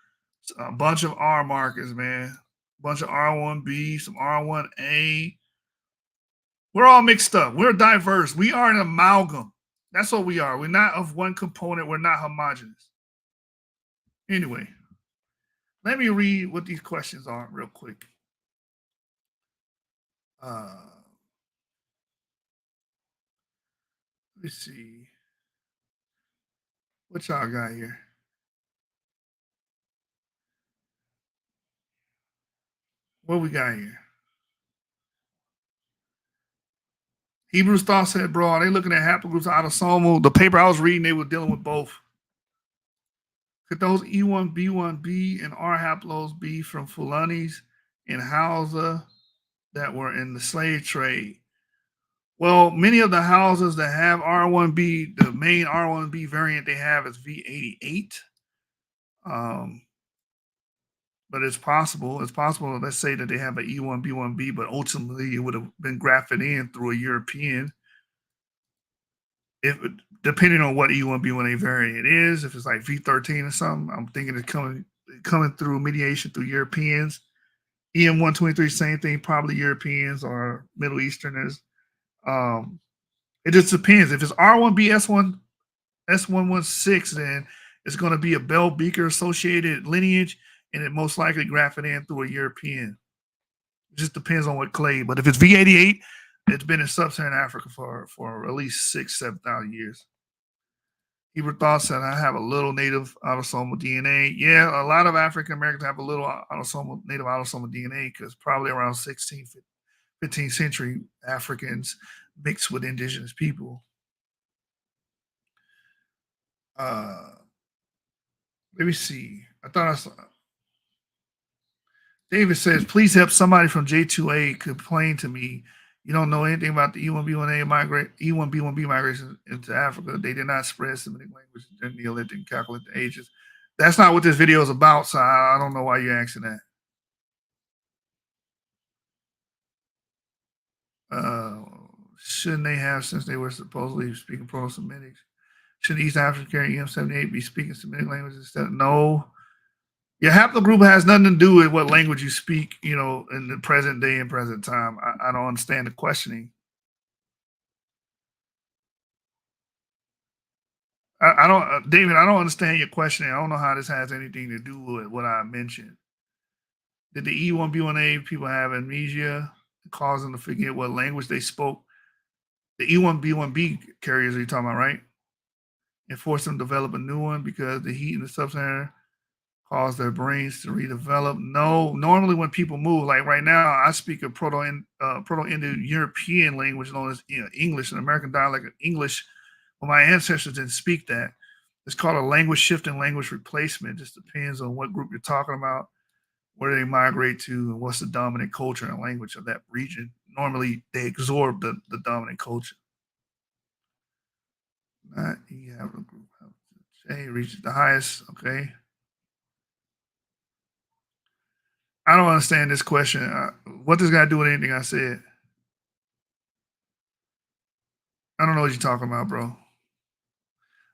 a bunch of R markers, man. A bunch of R1B, some R1A. We're all mixed up. We're diverse. We are an amalgam. That's what we are. We're not of one component. We're not homogenous. Anyway, let me read what these questions are real quick. Let's see. What y'all got here? What we got here? Hebrews Thought said, bro, are they looking at haplogroups autosomal? The paper I was reading, they were dealing with both. Could those E1, B1B, and R haplos be from Fulanis and Hausa that were in the slave trade? Well, many of the houses that have R1B, the main R1B variant they have is V88. But it's possible. It's possible, let's say that they have an E1, B1B, but ultimately it would have been grafted in through a European. If depending on what E1, B1A variant it is, if it's like V13 or something, I'm thinking it's coming through mediation through Europeans. EM123, same thing, probably Europeans or Middle Easterners. It just depends. If it's R1B S116, then it's going to be a Bell Beaker associated lineage, and it most likely grafted in through a European. It just depends on what clade. But if it's V88, it's been in sub-Saharan Africa for at least 7,000 years. Hebrew Thought said, I have a little native autosomal DNA. Yeah, a lot of African Americans have a little native autosomal DNA because probably around 16th, 15th century Africans mixed with indigenous people. Let me see. I thought I saw. David says, please help somebody from J2A complain to me. You don't know anything about the E1B1B migration into Africa. They did not spread Semitic language in the Neolithic and calculate the ages. That's not what this video is about, so I don't know why you're asking that. Shouldn't they have, since they were supposedly speaking Proto-Semitics? Should East African carry EM78 be speaking Semitic languages instead? No. Your haplogroup has nothing to do with what language you speak, in the present day and present time. I don't understand the questioning. I don't, David, I don't understand your questioning. I don't know how this has anything to do with what I mentioned. Did the E1B1A people have amnesia, cause them to forget what language they spoke? The E1B1B carriers are you talking about, right? And force them to develop a new one because the heat in the sub-Saharan cause their brains to redevelop. No, normally when people move, like right now, I speak a Proto-Indo-European language known as English, an American dialect of English. Well, my ancestors didn't speak that. It's called a language shift and language replacement. It just depends on what group you're talking about, where they migrate to, and what's the dominant culture and language of that region. Normally, they absorb the dominant culture. Not you have a group. J reaches the highest. Okay. I don't understand this question. What does got to do with anything I said? I don't know what you're talking about, bro.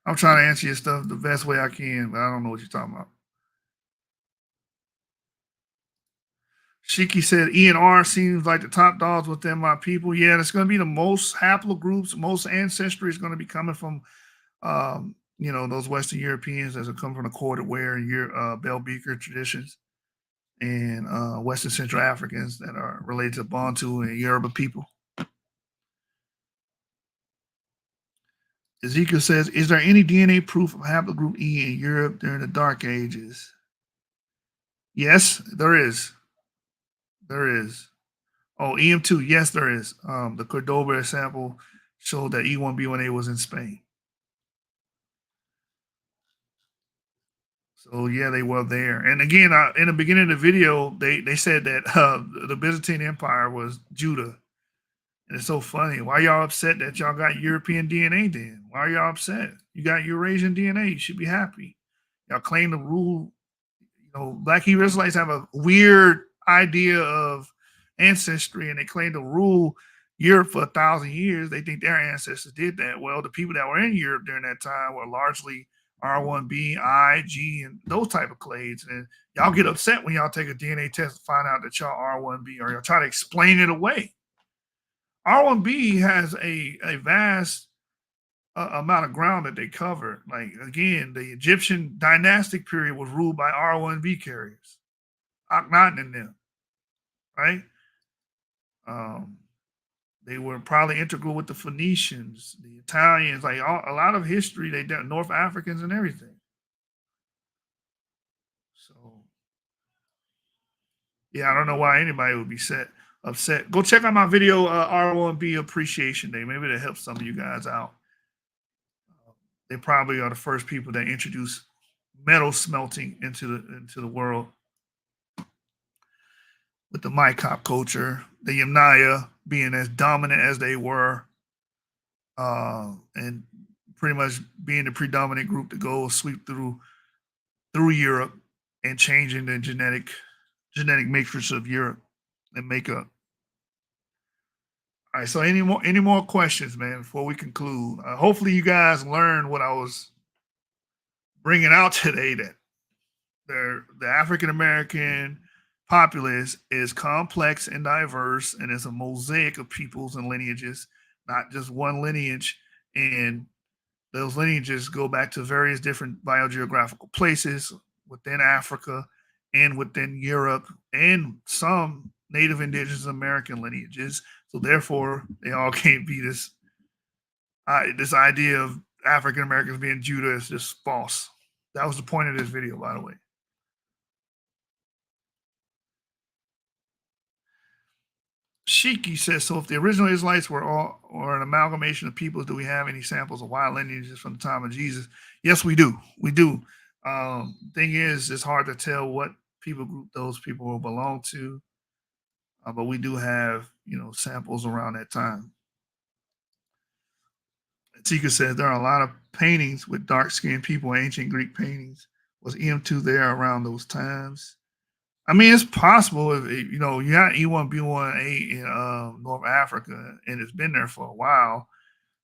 I'm trying to answer your stuff the best way I can, but I don't know what you're talking about. Shiki said E and R seems like the top dogs within my people. Yeah, it's going to be the most haplogroups, most ancestry is going to be coming from, those Western Europeans that have come from the corded ware and Bell Beaker traditions, and Western Central Africans that are related to Bantu and Yoruba people. Ezekiel says, is there any DNA proof of haplogroup E in Europe during the Dark Ages? Yes, there is. There is. Oh, EM2, yes, there is. The Cordoba sample showed that E1B1A was in Spain. So yeah, they were there. And again, in the beginning of the video, they said that the Byzantine Empire was Judah. And it's so funny. Why y'all upset that y'all got European DNA then? Why are y'all upset? You got Eurasian DNA. You should be happy. Y'all claim to rule. You know, Black Hebrew Israelites have a weird idea of ancestry, and they claim to rule Europe for 1,000 years. They think their ancestors did that. Well, the people that were in Europe during that time were largely R1B, I, G, and those type of clades. And y'all get upset when y'all take a DNA test and find out that y'all R1B, or y'all try to explain it away. R1B has a vast amount of ground that they cover. Like, again, the Egyptian dynastic period was ruled by R1B carriers, Akhenaten and them, right? They were probably integral with the Phoenicians, the Italians, like a lot of history. They did North Africans and everything. So, yeah, I don't know why anybody would be upset. Go check out my video, R1B Appreciation Day. Maybe that helps some of you guys out. They probably are the first people that introduced metal smelting into the world with the Mycop culture, the Yamnaya being as dominant as they were, and pretty much being the predominant group to go sweep through Europe and changing the genetic matrix of Europe and makeup. All right, so any more questions, man, before we conclude? Hopefully you guys learned what I was bringing out today, that the African American populace is complex and diverse, and it's a mosaic of peoples and lineages, not just one lineage. And those lineages go back to various different biogeographical places within Africa and within Europe, and some Native Indigenous American lineages. So therefore, they all can't be this idea of African Americans being Judah is just false. That was the point of this video, by the way. Shiki says, so if the original Israelites were an amalgamation of peoples, do we have any samples of wild lineages from the time of Jesus? Yes, we do. We do. Thing is, it's hard to tell what people group those people will belong to, but we do have, samples around that time. Tika says there are a lot of paintings with dark-skinned people, ancient Greek paintings. Was EM2 there around those times? I mean, it's possible if you got E1B1A in North Africa, and it's been there for a while.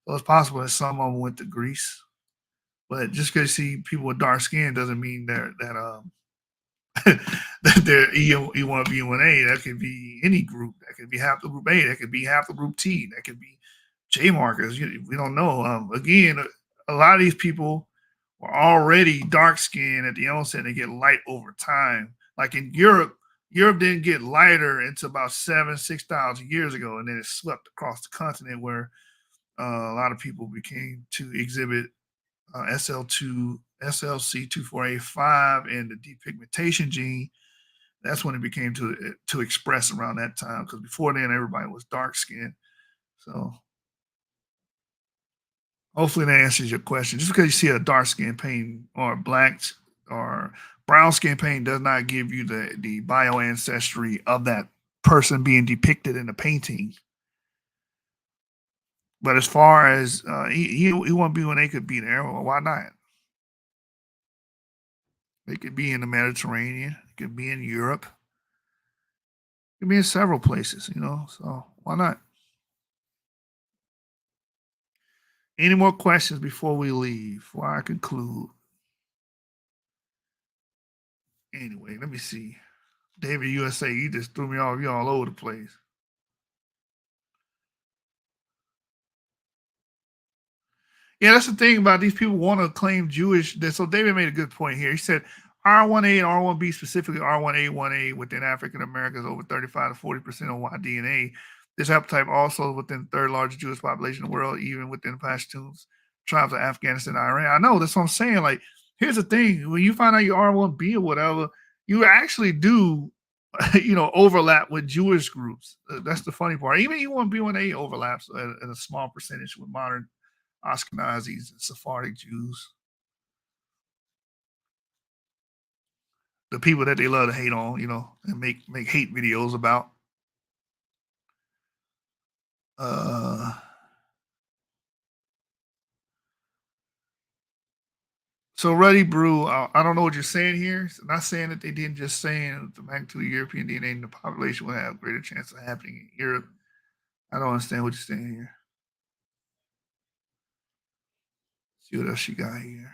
So it's possible that some of them went to Greece. But just because you see people with dark skin doesn't mean that they're E1B1A. That could be any group. That could be haplogroup A. That could be haplogroup T. That could be J markers. We don't know. Again, a lot of these people were already dark skinned at the onset. They get light over time. Like in Europe didn't get lighter until about 6,000 years ago, and then it swept across the continent where a lot of people became to exhibit SLC24A5 and the depigmentation gene. That's when it became to express around that time, because before then everybody was dark skinned. So hopefully that answers your question. Just because you see a dark skin painting or black or brown skin paint does not give you the bioancestry of that person being depicted in the painting. But as far as he won't be when they could be there, well, why not? They could be in the Mediterranean. It could be in Europe. It could be in several places, so why not? Any more questions before we leave, before I conclude? Anyway, let me see. David USA, you just threw me off. You're all over the place. Yeah, that's the thing about these people want to claim Jewish. So David made a good point here. He said R1A and R1B, specifically R1A1A within African Americans, over 35 to 40% of Y DNA. This haplotype also within the third largest Jewish population in the world, even within the Pashtuns, tribes of Afghanistan and Iran. I know, that's what I'm saying. Like, here's the thing. When you find out you're R1B or whatever, you actually do, overlap with Jewish groups. That's the funny part. Even E1B1A overlaps at a small percentage with modern Ashkenazis and Sephardic Jews. the people that they love to hate on, and make hate videos about. So Ruddy Brew, I don't know what you're saying here. It's not saying that they didn't, just saying the magnitude of European DNA in the population will have greater chance of happening in Europe. I don't understand what you're saying here. Let's see what else you got here.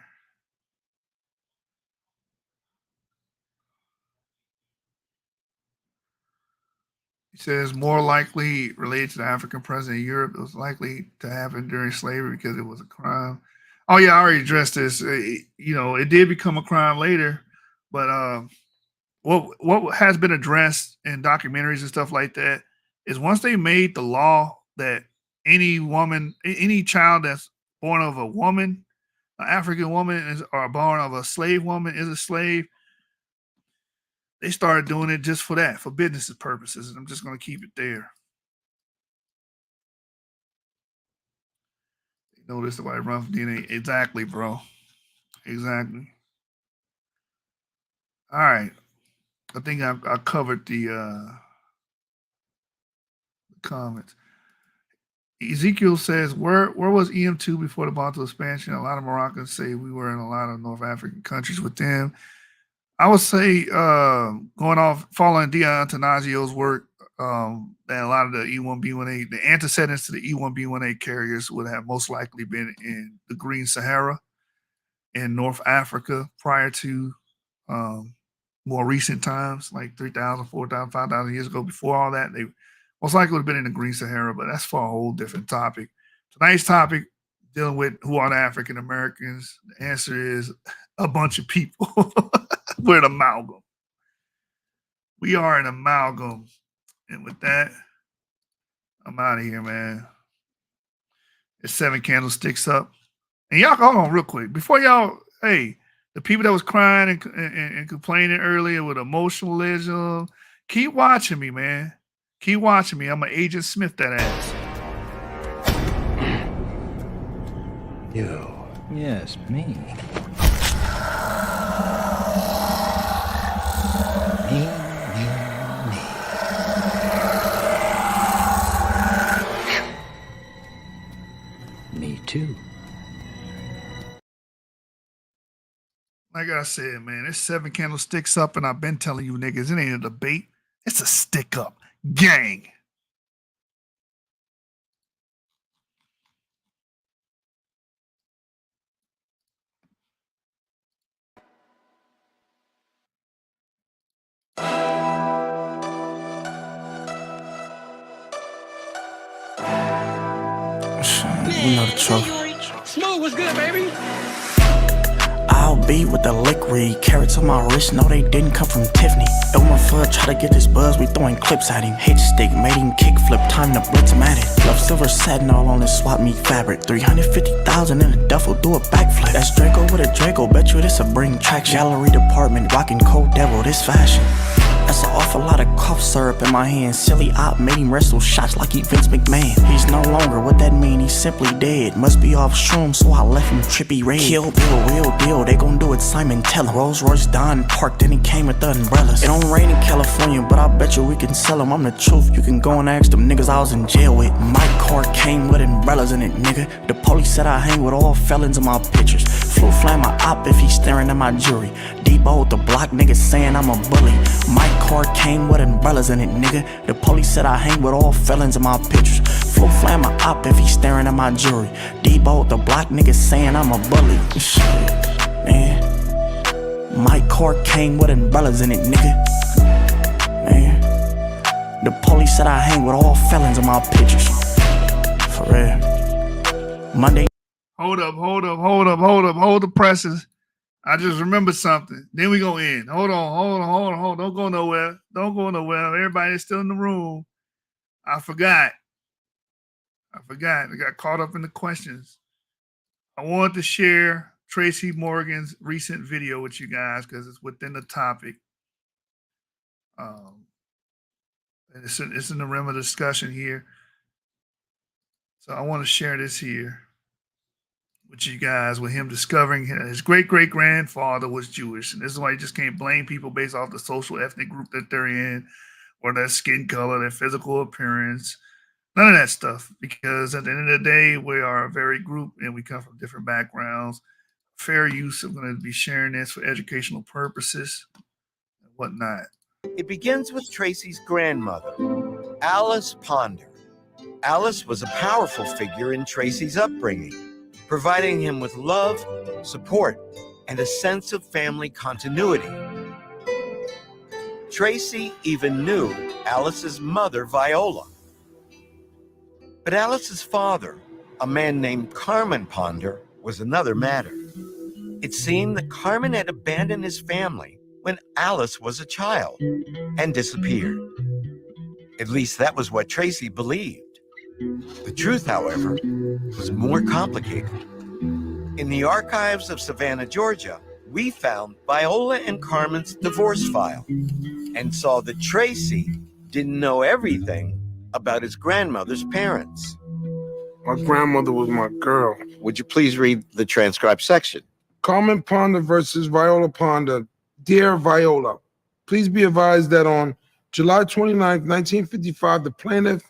He says more likely related to the African president in Europe. It was likely to happen during slavery because it was a crime. Oh yeah, I already addressed this. It did become a crime later, but what has been addressed in documentaries and stuff like that is once they made the law that any child that's born of a woman, an African woman, or born of a slave woman is a slave. They started doing it just for that, for business purposes. And I'm just going to keep it there. You notice the white run from DNA. Exactly, bro. Exactly. All right. I think I covered the comments. Ezekiel says, where was EM2 before the Bantu expansion? A lot of Moroccans say we were in a lot of North African countries with them. I would say, going off, following Dion Tanasio's work, that a lot of the E1B1A, the antecedents to the E1B1A carriers would have most likely been in the Green Sahara in North Africa prior to more recent times, like 3,000, 4,000, 5,000 years ago. Before all that, they most likely would have been in the Green Sahara, but that's for a whole different topic. Tonight's topic, dealing with who are the African Americans. The answer is a bunch of people. We're an amalgam. We are an amalgam. And with that, I'm out of here, man. It's 7 candlesticks up. And y'all, hold on real quick. Before y'all, hey, the people that was crying and complaining earlier with emotionalism, keep watching me, man. Keep watching me. I'm an Agent Smith that ass. You. Yes, me. Me too. Like I said, man, it's 7 candlesticks up, and I've been telling you niggas, it ain't a debate. It's a stick up. Gang. We know the truth. Smooth was good, baby. I'll be with the lick read. Carrots on my wrist, no they didn't come from Tiffany. Elmer Fudd try to get this buzz, we throwing clips at him. Hit stick, made him kick flip, time to blitz him at it. Love silver satin all on this swap meet fabric. 350,000 in a duffel, do a backflip. That's Draco with a Draco, bet you this'll bring traction. Gallery department, rocking Cold Devil, this fashion. That's an awful lot of cough syrup in my hand. Silly op made him wrestle shots like he Vince McMahon. He's no longer, what that mean? He's simply dead. Must be off shrooms, so I left him trippy red. Kill Bill, real deal, they gon' do it Simon tell him. Rolls Royce Don parked, then he came with the umbrellas. It don't rain in California, but I bet you we can sell them. I'm the truth, you can go and ask them niggas I was in jail with. My car came with umbrellas in it, nigga. The police said I hang with all felons in my pictures. Flew flam my op if he staring at my jury. Debo with the block niggas saying I'm a bully. My car came with umbrellas in it, nigga. The police said I hang with all felons in my pictures. Flew flam my op if he staring at my jury. Debo with the block niggas saying I'm a bully. Shit, man. My car came with umbrellas in it, nigga. Man. The police said I hang with all felons in my pictures. For real. Monday. Hold the presses. I just remembered something. Then we gonna end. Hold on. Don't go nowhere. Everybody's still in the room. I forgot. I got caught up in the questions. I wanted to share Tracy Morgan's recent video with you guys because it's within the topic. And it's in the realm of discussion here. So I want to share this here. with you guys with him discovering his great-great-grandfather was Jewish. And this is why you just can't blame people based off the social ethnic group that they're in or their skin color, their physical appearance. None of that stuff, because at the end of the day, we are a varied group and we come from different backgrounds. Fair use. I'm going to be sharing this for educational purposes and whatnot. It begins with Tracy's grandmother, Alice Ponder. Alice was a powerful figure in Tracy's upbringing, providing him with love, support, and a sense of family continuity. Tracy even knew Alice's mother, Viola. But Alice's father, a man named Carmen Ponder, was another matter. It seemed that Carmen had abandoned his family when Alice was a child and disappeared. At least that was what Tracy believed. The truth, however, was more complicated. In the archives of Savannah, Georgia, we found Viola and Carmen's divorce file and saw that Tracy didn't know everything about his grandmother's parents. My grandmother was my girl. Would you please read the transcribed section? Carmen Ponder versus Viola Ponder. Dear Viola, please be advised that on July 29, 1955, the plaintiff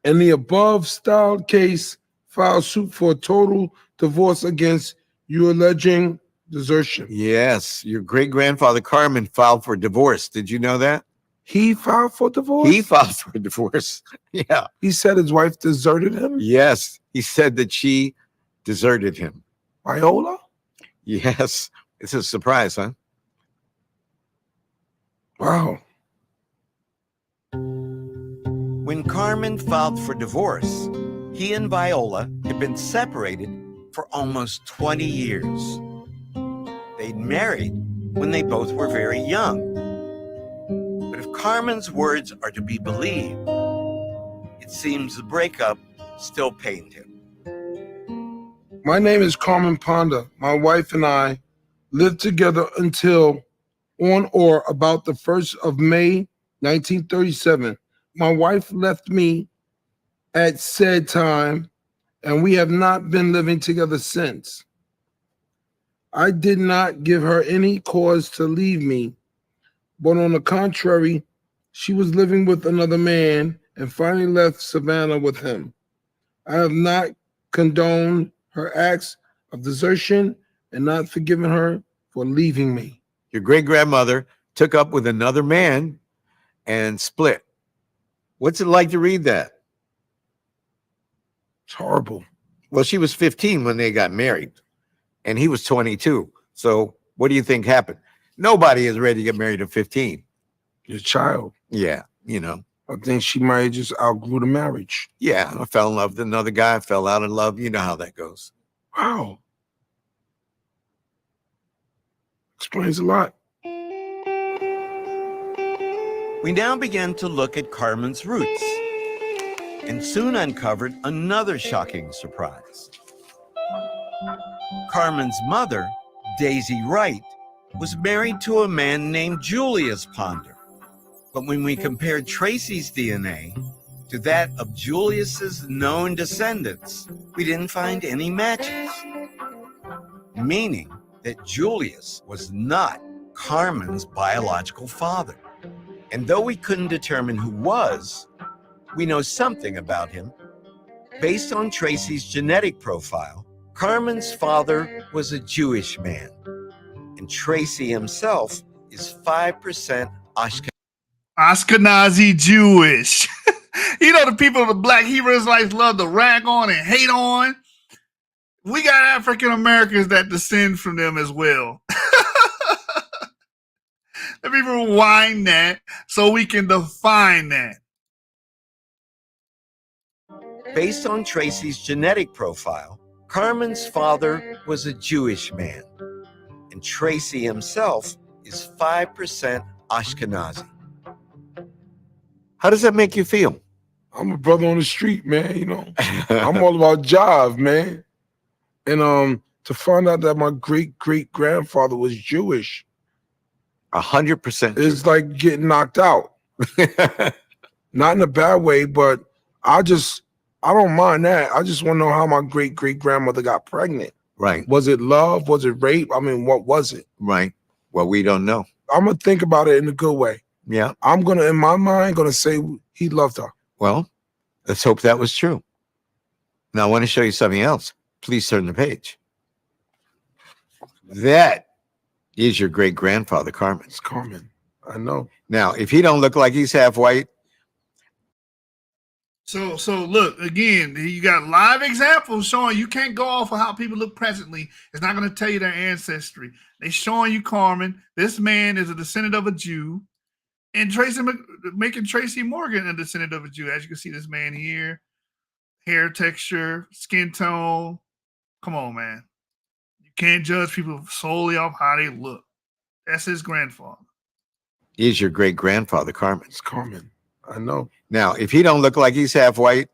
in the above styled case filed suit for a total divorce against you alleging desertion. Yes, your great-grandfather Carmen filed for divorce. Did you know that? He filed for divorce? He filed for divorce. Yeah. He said his wife deserted him? Yes, he said that she deserted him. Viola? Yes. It's a surprise, huh? Wow. When Carmen filed for divorce, he and Viola had been separated for almost 20 years. They'd married when they both were very young. But if Carmen's words are to be believed, it seems the breakup still pained him. My name is Carmen Ponder. My wife and I lived together until on or about the 1st of May, 1937. My wife left me at said time, and we have not been living together since. I did not give her any cause to leave me, but on the contrary, she was living with another man and finally left Savannah with him. I have not condoned her acts of desertion and not forgiven her for leaving me. Your great-grandmother took up with another man and split. What's it like to read that? It's horrible. Well, she was 15 when they got married, and he was 22. So what do you think happened? Nobody is ready to get married at 15. Your child. Yeah, you know. I think she might have just outgrew the marriage. Yeah, I fell in love with another guy, fell out of love. You know how that goes. Wow. Explains a lot. We now began to look at Carmen's roots and soon uncovered another shocking surprise. Carmen's mother, Daisy Wright, was married to a man named Julius Ponder. But when we compared Tracy's DNA to that of Julius's known descendants, we didn't find any matches, meaning that Julius was not Carmen's biological father. And though we couldn't determine who was, we know something about him. Based on Tracy's genetic profile, Carmen's father was a Jewish man, and Tracy himself is 5% Ashkenazi Jewish. You know, the people the black Hebrew Israelites love to rag on and hate on. We got African Americans that descend from them as well. Let me rewind that so we can define that. Based on Tracy's genetic profile, Carmen's father was a Jewish man, and Tracy himself is 5% Ashkenazi. How does that make you feel? I'm a brother on the street, man, you know. I'm all about jive, man. And to find out that my great-great-grandfather was Jewish, 100%. it's like getting knocked out. Not in a bad way, but I I don't mind that. I just want to know how my great-great-grandmother got pregnant. Right. Was it love? Was it rape? I mean, what was it? Right. Well, we don't know. I'm going to think about it in a good way. Yeah. I'm going to, in my mind, going to say he loved her. Well, let's hope that was true. Now, I want to show you something else. Please turn the page. That is your great-grandfather, Carmen. It's Carmen. I know. Now, if he don't look like he's half white. So look, again, you got live examples showing you can't go off of how people look presently. It's not going to tell you their ancestry. They showing you, Carmen, this man is a descendant of a Jew, and making Tracy Morgan a descendant of a Jew. As you can see, this man here, hair texture, skin tone. Come on, man. You can't judge people solely off how they look. That's his grandfather. Is your great-grandfather, Carmen. It's Carmen. I know. Now, if he don't look like he's half white,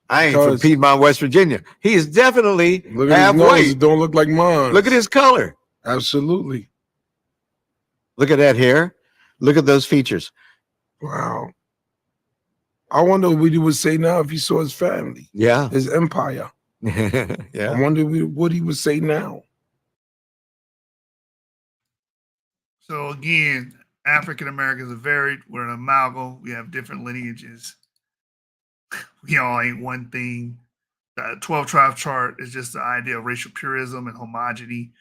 I ain't from Piedmont, West Virginia. He is definitely look at half his nose. white. It don't look like mine. Look at his color. Absolutely. Look at that hair. Look at those features. Wow. I wonder what he would say now if he saw his family. Yeah. His empire. Yeah. I wonder what he would say now. So again, African Americans are varied. We're an amalgam. We have different lineages. We all ain't one thing. The 12 tribe chart is just the idea of racial purism and homogeny.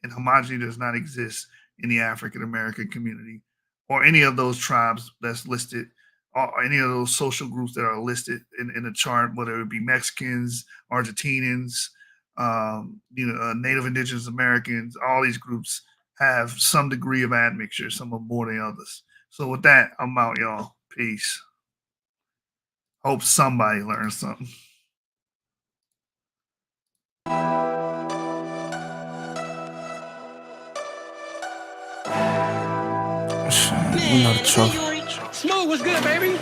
And homogeny does not exist in the African American community or any of those tribes that's listed, or any of those social groups that are listed in the chart, whether it be Mexicans, Argentinians, Native Indigenous Americans. All these groups have some degree of admixture, some are more than others. So with that, I'm out, y'all. Peace. Hope somebody learns something. You know the truth. Smooth was good, baby.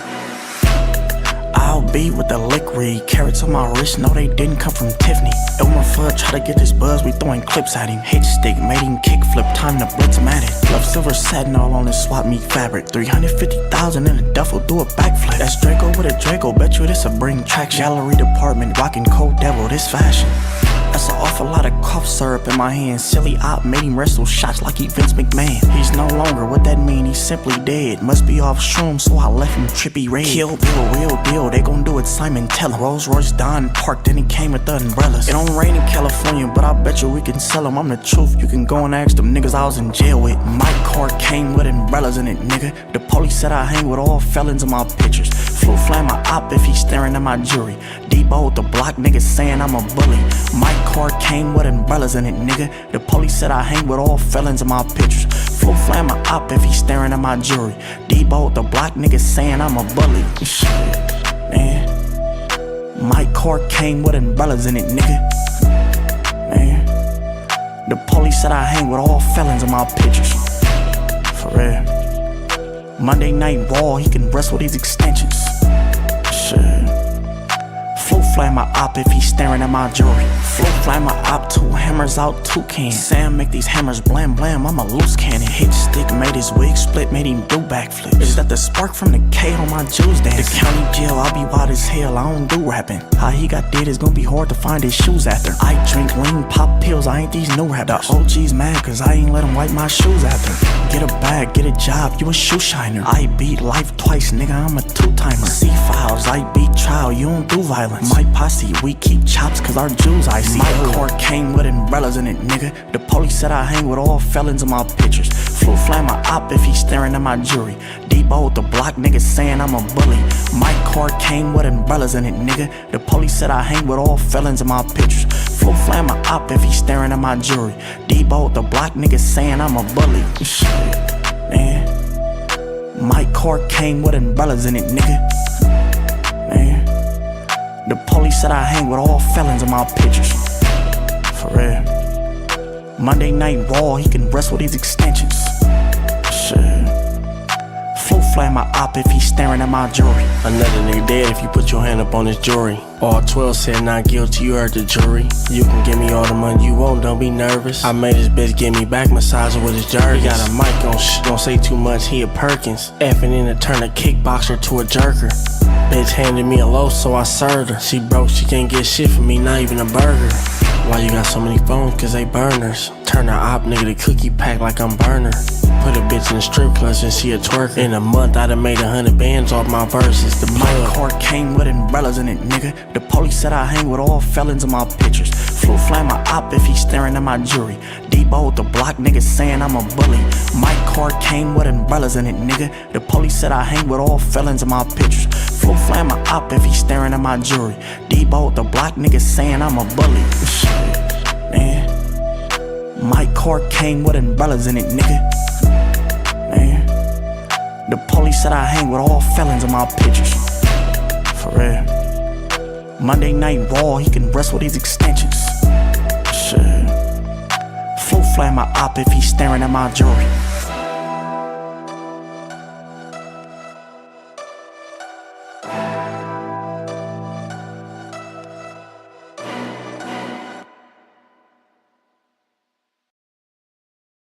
I'll be with the lick read. Carrots on my wrist, no they didn't come from Tiffany. Elmer Fudd try to get this buzz, we throwing clips at him. Hit stick, made him kick flip, time to blitz him at it. Love silver satin all on his swap meet fabric. 350,000 in a duffel, do a backflip. That's Draco with a Draco, bet you this'll bring traction. Gallery department, rocking Cold Devil, this fashion. That's an awful lot of cough syrup in my hand. Silly op made him wrestle shots like he Vince McMahon. He's no longer, what that mean? He's simply dead. Must be off shrooms, so I left him trippy red. Kill Bill, real deal, they gon' do it Simon tell him. Rolls Royce Don parked, then he came with the umbrellas. It don't rain in California, but I bet you we can sell him. I'm the truth, you can go and ask them niggas I was in jail with. My car came with umbrellas in it, nigga. The police said I hang with all felons in my pictures. Flu flam my op if he's staring at my jury. Debo with the block, niggas saying I'm a bully. My car came with umbrellas in it, nigga. The police said I hang with all felons in my pictures. Flu flam my op if he's staring at my jury. Debo with the block, niggas saying I'm a bully. Shit, man. My car came with umbrellas in it, nigga. Man. The police said I hang with all felons in my pictures. For real. Monday Night Raw, he can wrestle these extensions. Shit. Flow fly my op if he's staring at my jewelry. Flow fly my op, 2 hammers out, 2 cans. Sam make these hammers blam blam, I'm a loose cannon. Hit stick, made his wig split, made him do backflips. Is that the spark from the K on my Jews dance? The county jail, I'll be wild as hell, I don't do rapping. How he got dead is gonna be hard to find his shoes after. I drink lean, pop pills, I ain't these new rappers. The OG's mad cause I ain't let him wipe my shoes after. Get a bag, get a job, you a shoe shiner. I beat life twice, nigga, I'm a 2-timer. C-files, I beat trial, you don't do violence. My posse, we keep chops cause our Jews icy. My car came with umbrellas in it, nigga. The police said I hang with all felons in my pictures. Flu flam my op if he's staring at my jury. Debo with the block, niggas saying I'm a bully. My car came with umbrellas in it, nigga. The police said I hang with all felons in my pictures. Flu flam my op if he's staring at my jury. Debo with the block, niggas saying I'm a bully. Shit, man. My car came with umbrellas in it, nigga. Man. The police said I hang with all felons in my pictures. For real. Monday Night Raw, he can wrestle these extensions. Shit. Flow fly my op if he's staring at my jewelry. Another nigga dead if you put your hand up on his jury. All 12 said not guilty, you heard the jury. You can give me all the money you want, don't be nervous. I made this bitch give me back massager with his jerky. He got a mic on don't say too much, he a Perkins. Effing in to turn a kickboxer to a jerker. Bitch handed me a loaf, so I served her. She broke, she can't get shit from me, not even a burger. Why you got so many phones? Cause they burners. Turn her op nigga to cookie pack like I'm burner. Put a bitch in a strip club and she a twerker. In a month I done made 100 bands off my verses. The My car came with umbrellas in it, nigga. The police said I hang with all felons in my pictures. Flew fly my op if he staring at my jury. Debo with the block, niggas saying I'm a bully. My car came with umbrellas in it, nigga. The police said I hang with all felons in my pictures. Flew fly my op if he staring at my jury. Debo with the block, niggas saying I'm a bully. Shit, man. My car came with umbrellas in it, nigga. Man. The police said I hang with all felons in my pictures. For real. Monday Night Raw, he can rest with these extensions. Shit. Flow fly my op if he staring at my jewelry.